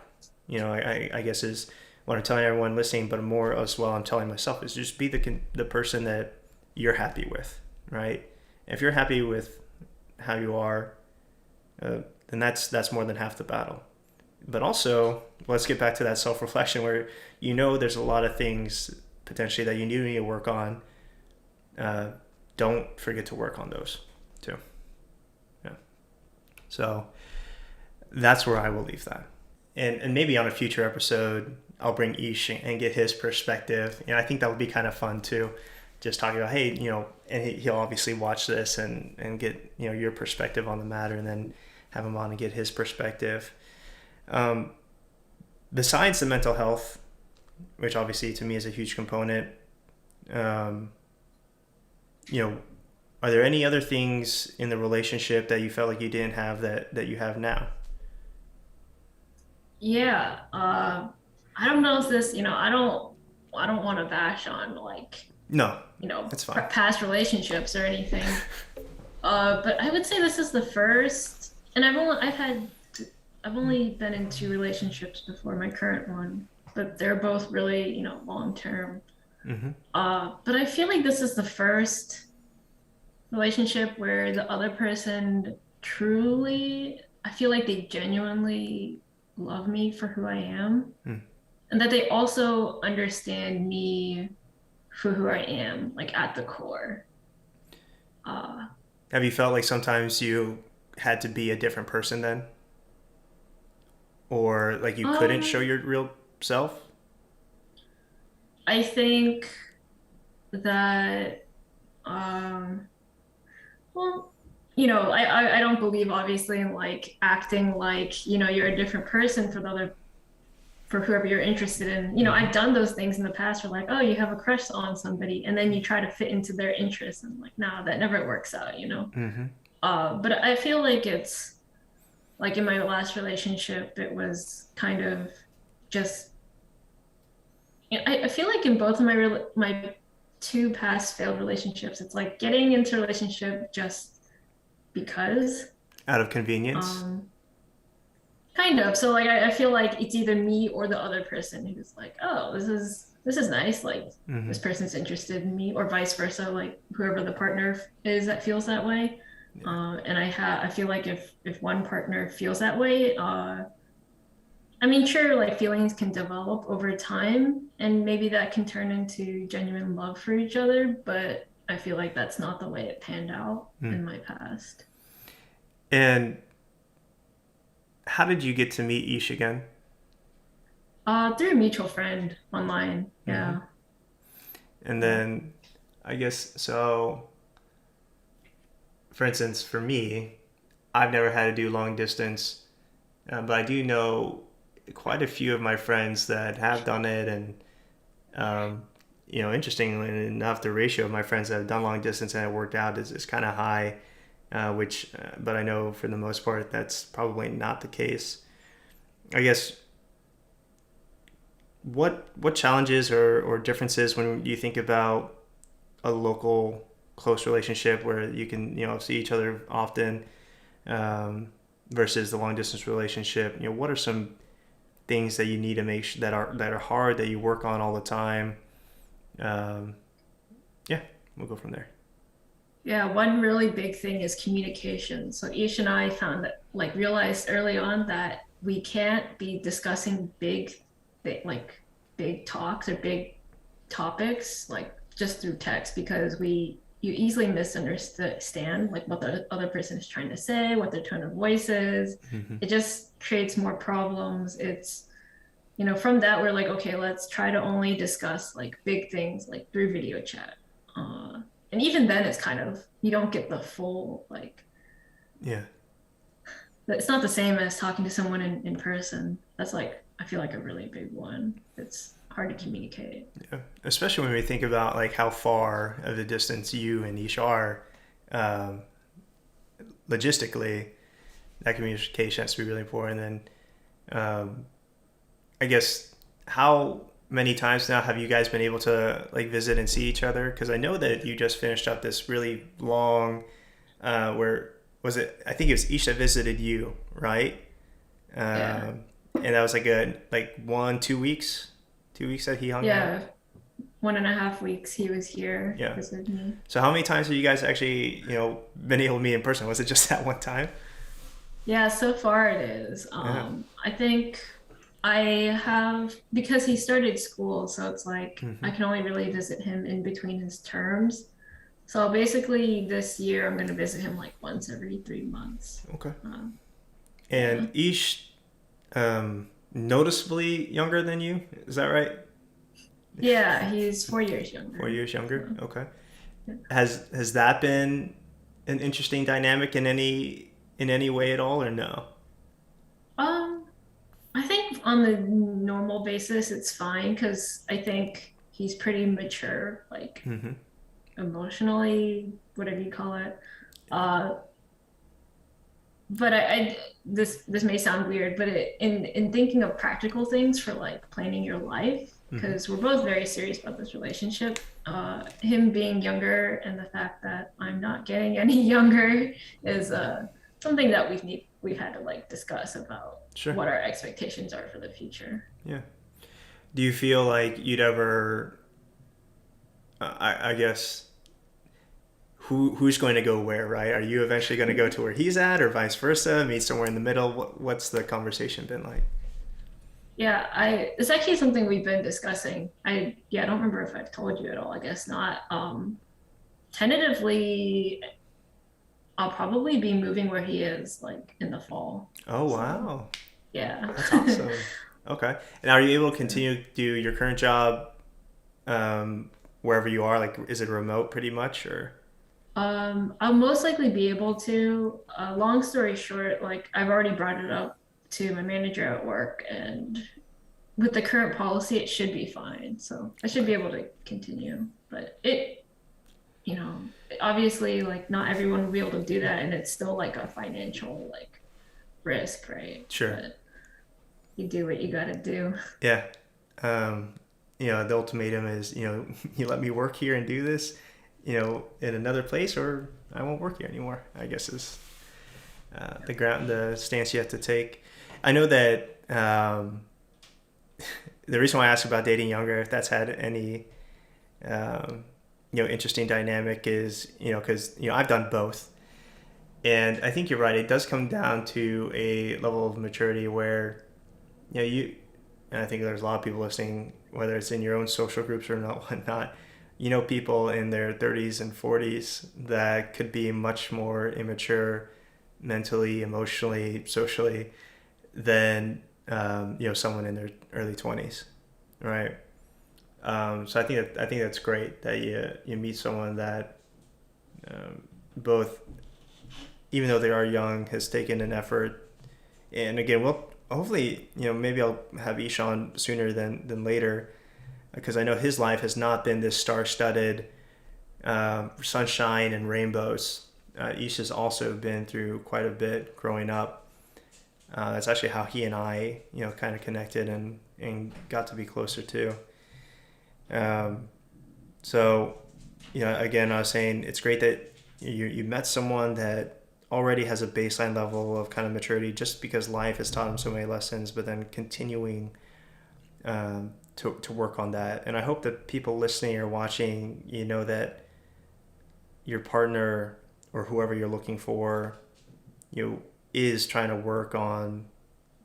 [SPEAKER 1] I guess is what I'm telling everyone listening, but more as well I'm telling myself, is just be the person that you're happy with, right? If you're happy with how you are, then that's more than half the battle. But also, let's get back to that self-reflection where there's a lot of things potentially that you do need to work on. Don't forget to work on those too. Yeah. So that's where I will leave that. And maybe on a future episode, I'll bring Ish and get his perspective. I think that would be kind of fun too. Just talking about, hey, and he'll obviously watch this and get, your perspective on the matter, and then have him on and get his perspective. besides the mental health, which obviously to me is a huge component, um, you know, are there any other things in the relationship that you felt like you didn't have that you have now?
[SPEAKER 2] Yeah, I don't know if this, I don't want to bash on like,
[SPEAKER 1] No, that's fine.
[SPEAKER 2] past relationships or anything. But I would say this is the first, and I've only been in two relationships before my current one, but they're both really, long term.
[SPEAKER 1] Hmm.
[SPEAKER 2] But I feel like this is the first relationship where the other person truly, I feel like they genuinely love me for who I am,
[SPEAKER 1] Mm.
[SPEAKER 2] and that they also understand me for who I am, like at the core. Uh,
[SPEAKER 1] Have you felt like sometimes you had to be a different person then, or like you couldn't show
[SPEAKER 2] um,
[SPEAKER 1] your real self?
[SPEAKER 2] I think that, um, well, I don't believe obviously in like acting like, you're a different person for the other for whoever you're interested in.
[SPEAKER 1] Hmm.
[SPEAKER 2] I've done those things in the past where like, oh, you have a crush on somebody and then you try to fit into their interests and like, nah, that never works out.
[SPEAKER 1] Hmm.
[SPEAKER 2] But I feel like it's like in my last relationship, it was kind of just, I feel like in both of my two past failed relationships, it's like getting into a relationship just because.
[SPEAKER 1] Out of convenience.
[SPEAKER 2] Um, Kind of. So like I feel like it's either me or the other person who's like, oh, this is nice. Like
[SPEAKER 1] Hmm.
[SPEAKER 2] this person's interested in me, or vice versa. Like whoever the partner is that feels that way.
[SPEAKER 1] Yeah.
[SPEAKER 2] And I feel like if one partner feels that way, I mean, sure, like feelings can develop over time, and maybe that can turn into genuine love for each other. But I feel like that's not the way it panned out
[SPEAKER 1] Mm.
[SPEAKER 2] in my past.
[SPEAKER 1] And how did you get to meet Ish again?
[SPEAKER 2] Through a mutual friend online.
[SPEAKER 1] Hmm.
[SPEAKER 2] Yeah.
[SPEAKER 1] And
[SPEAKER 2] Yeah.
[SPEAKER 1] then I guess so. For instance, for me, I've never had to do long distance, but I do know quite a few of my friends that have done it, and um, interestingly enough, the ratio of my friends that have done long distance and it worked out is kind of high. But I know for the most part that's probably not the case. I guess what challenges or differences when you think about a local close relationship where you can see each other often, um, versus the long distance relationship. What are some things that you need to make that are hard that you work on all the time? Um, yeah, we'll go from there.
[SPEAKER 2] Yeah, one really big thing is communication. So Ish and I found that, like, realized early on that we can't be discussing like big talks or big topics, like just through text because you easily misunderstand like what the other person is trying to say, what their tone of voice is.
[SPEAKER 1] Hmm.
[SPEAKER 2] It just creates more problems. From that, we're like, okay, let's try to only discuss like big things like through video chat. Uh, and even then, it's kind of, you don't get the full, like,
[SPEAKER 1] Yeah,
[SPEAKER 2] it's not the same as talking to someone in person. That's like, I feel like a really big one. It's hard to communicate.
[SPEAKER 1] yeah. Especially when we think about like how far of the distance you and Ish are, um, logistically, that communication has to be really important. And um, I guess how many times now have you guys been able to like visit and see each other? Because I know that you just finished up this really long, where was it? I think it was Ish that visited you, right?
[SPEAKER 2] Yeah.
[SPEAKER 1] And that was like a like 1 2 weeks, 2 weeks that he hung out.
[SPEAKER 2] Yeah. 1.5 weeks he was here
[SPEAKER 1] Yeah.
[SPEAKER 2] visiting me.
[SPEAKER 1] So how many times have you guys actually been able to meet in person? Was it just that one time?
[SPEAKER 2] Yeah, so far it is.
[SPEAKER 1] Yeah.
[SPEAKER 2] I think I have, because he started school, so it's like
[SPEAKER 1] Hmm.
[SPEAKER 2] I can only really visit him in between his terms. So basically, this year I'm going to visit him like once every 3 months.
[SPEAKER 1] Okay.
[SPEAKER 2] Um,
[SPEAKER 1] And
[SPEAKER 2] yeah.
[SPEAKER 1] Ish, noticeably younger than you. Is that right?
[SPEAKER 2] Yeah, he's 4 years
[SPEAKER 1] 4 years
[SPEAKER 2] younger.
[SPEAKER 1] younger.
[SPEAKER 2] So,
[SPEAKER 1] Okay.
[SPEAKER 2] yeah.
[SPEAKER 1] Has that been an interesting dynamic in any way at all, or no?
[SPEAKER 2] Um, I think on the normal basis, it's fine because I think he's pretty mature, like
[SPEAKER 1] Mm-hmm.
[SPEAKER 2] emotionally, whatever you call it. Uh, but I this may sound weird, but in thinking of practical things for like planning your life,
[SPEAKER 1] Mm-hmm.
[SPEAKER 2] because we're both very serious about this relationship. Him being younger and the fact that I'm not getting any younger is something that we've had to like discuss about
[SPEAKER 1] Sure.
[SPEAKER 2] what our expectations are for the future.
[SPEAKER 1] Yeah. Do you feel like you'd ever, I guess, who's going to go where, right? Are you eventually going to go to where he's at, or vice versa, meet somewhere in the middle? What's the conversation been like?
[SPEAKER 2] Yeah, I it's actually something we've been discussing. I don't remember if I've told you at all. I guess not. Tentatively, I'll probably be moving where he is, like in the fall.
[SPEAKER 1] Oh
[SPEAKER 2] So
[SPEAKER 1] wow,
[SPEAKER 2] yeah.
[SPEAKER 1] that's awesome. Okay, and are you able to
[SPEAKER 2] So,
[SPEAKER 1] continue to do your current job um, wherever you are? Like, is it remote pretty much, or?
[SPEAKER 2] I'll most likely be able to. Long story short, like I've already brought it up to my manager at work, and with the current policy, it should be fine. So I should be able to continue. But you know, obviously, like not everyone will be able to do that, and it's still like a financial like risk, right?
[SPEAKER 1] Sure.
[SPEAKER 2] But you do what you gotta do.
[SPEAKER 1] Yeah. Um, the ultimatum is, you let me work here and do this, in another place, or I won't work here anymore. I guess is the stance you have to take. I know that the reason why I asked about dating younger, if that's had any, um, interesting dynamic is, because I've done both, and I think you're right. It does come down to a level of maturity where, you and I think there's a lot of people listening, whether it's in your own social groups or not, whatnot. People in their 30s and 40s that could be much more immature mentally, emotionally, socially than someone in their early 20s, right? So I think that's great that you meet someone that both, even though they are young, has taken an effort. And again, we'll hopefully, maybe I'll have Ishan sooner than later, because I know his life has not been this star-studded sunshine and rainbows. Ish has also been through quite a bit growing up. That's actually how he and I, kind of connected and got to be closer too. Um, so, again, I was saying it's great that you met someone that already has a baseline level of kind of maturity, just because life has taught him so many lessons, but then continuing to work on that. And I hope that people listening or watching, that your partner or whoever you're looking for, is trying to work on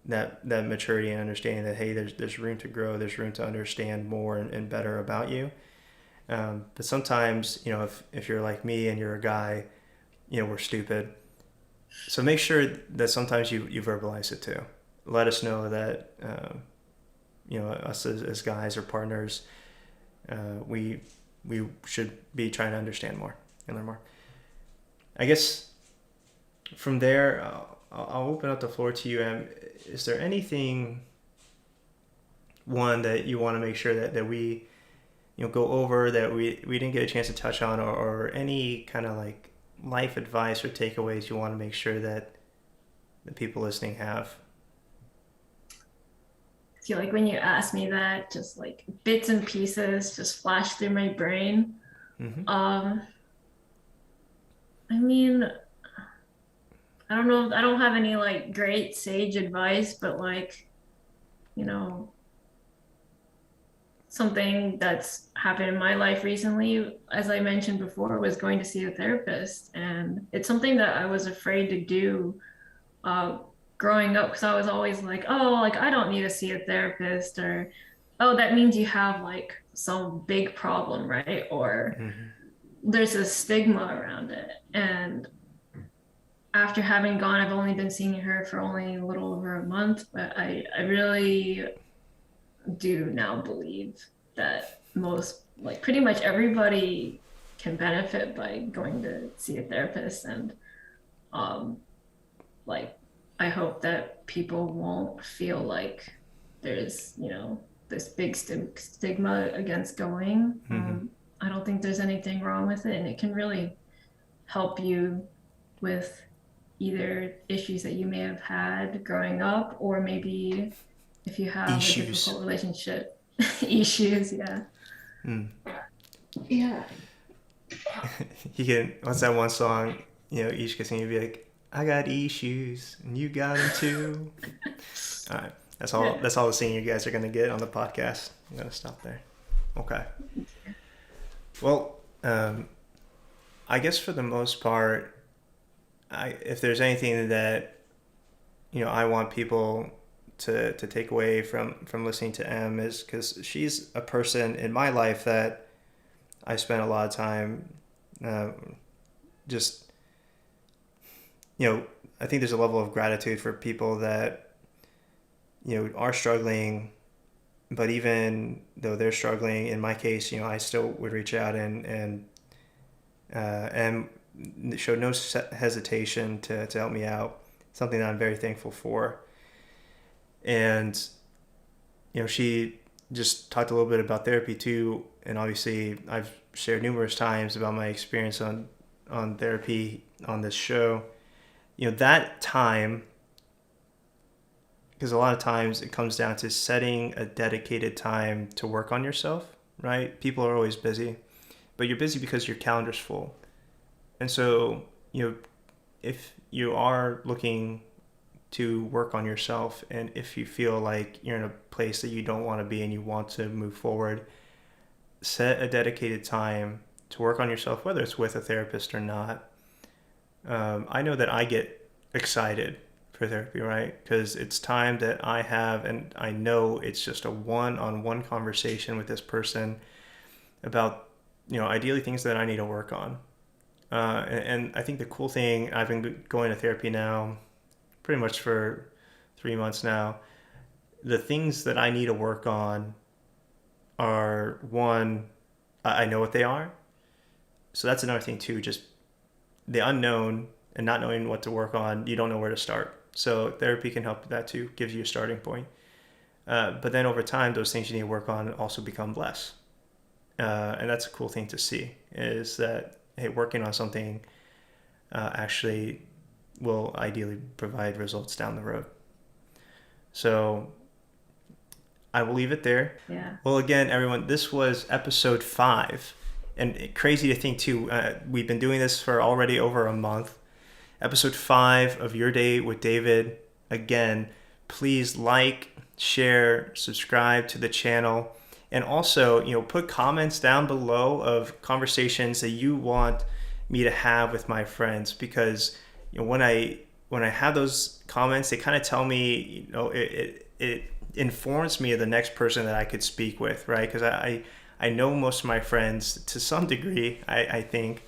[SPEAKER 1] that maturity and understanding that, hey, there's room to grow, there's room to understand more and better about you. But sometimes, if you're like me and you're a guy, we're stupid. So make sure that sometimes you verbalize it too. Let us know that us as guys or partners, we should be trying to understand more and learn more. I guess from there, I'll open up the floor to you. Is there anything one that you want to make sure that we go over that we didn't get a chance to touch on, or any kind of like life advice or takeaways you want to make sure that the people listening have?
[SPEAKER 2] I feel like when you ask me that, just like bits and pieces just flash through my brain.
[SPEAKER 1] Mm-hmm.
[SPEAKER 2] Um, I mean, I don't know. I don't have any like great sage advice, but like, you know, something that's happened in my life recently, as I mentioned before, was going to see a therapist. And it's something that I was afraid to do uh, growing up because I was always like, oh, like I don't need to see a therapist, or oh, that means you have like some big problem, right? Or
[SPEAKER 1] Mm-hmm.
[SPEAKER 2] there's a stigma around it. And after having gone, I've only been seeing her for only a little over a month, but I really do now believe that most, like pretty much everybody can benefit by going to see a therapist. And um, like, I hope that people won't feel like there's, this big stigma against going.
[SPEAKER 1] Mm-hmm.
[SPEAKER 2] I don't think there's anything wrong with it, and it can really help you with either issues that you may have had growing up, or maybe if you have a
[SPEAKER 1] Issues.
[SPEAKER 2] difficult relationship. Issues, yeah.
[SPEAKER 1] Mm.
[SPEAKER 2] Yeah.
[SPEAKER 1] You can. What's that one song? Each can sing. You'd be like, "I got issues, and you got them too." All right. That's all.
[SPEAKER 2] Yeah.
[SPEAKER 1] That's all the singing you guys are gonna get on the podcast. I'm gonna stop there. Okay. Well, I guess for the most part, if there's anything that I want people to take away from listening to Em, is because she's a person in my life that I spent a lot of time uh, just I think there's a level of gratitude for people that are struggling, but even though they're struggling, in my case, I still would reach out and showed no hesitation to help me out. Something that I'm very thankful for. And she just talked a little bit about therapy too, and obviously I've shared numerous times about my experience on therapy on this show. That time, because a lot of times it comes down to setting a dedicated time to work on yourself, right? People are always busy, but you're busy because your calendar's full. And so, if you are looking to work on yourself, and if you feel like you're in a place that you don't want to be and you want to move forward, set a dedicated time to work on yourself, whether it's with a therapist or not. I know that I get excited for therapy, right? Because it's time that I have, and I know it's just a one-on-one conversation with this person about, ideally things that I need to work on. And I think the cool thing, I've been going to therapy now pretty much for 3 months now. The things that I need to work on are, one, I know what they are. So that's another thing too, just the unknown and not knowing what to work on, you don't know where to start. So therapy can help with that too, gives you a starting point. But then over time, those things you need to work on also become less. And that's a cool thing to see, is that, hey, working on something actually will ideally provide results down the road. So I will leave it there.
[SPEAKER 2] Yeah.
[SPEAKER 1] Well, again, everyone, this was episode 5. And crazy to think, too, we've been doing this for already over a month. Episode 5 of Your Day with David. Again, please like, share, subscribe to the channel. And also, put comments down below of conversations that you want me to have with my friends, because when I have those comments, they kind of tell me, it informs me of the next person that I could speak with, right? Because I know most of my friends to some degree, I think,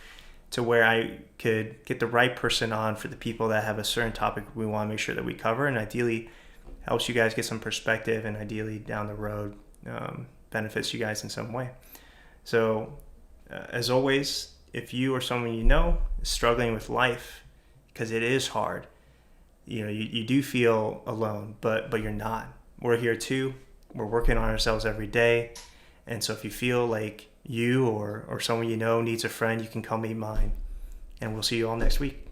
[SPEAKER 1] to where I could get the right person on for the people that have a certain topic we want to make sure that we cover, and ideally helps you guys get some perspective, and ideally down the road benefits you guys in some way. So as always, if you or someone is struggling with life, because it is hard, you do feel alone, but you're not. We're here too. We're working on ourselves every day. And so if you feel like you or someone needs a friend, you can come meet mine. And we'll see you all next week.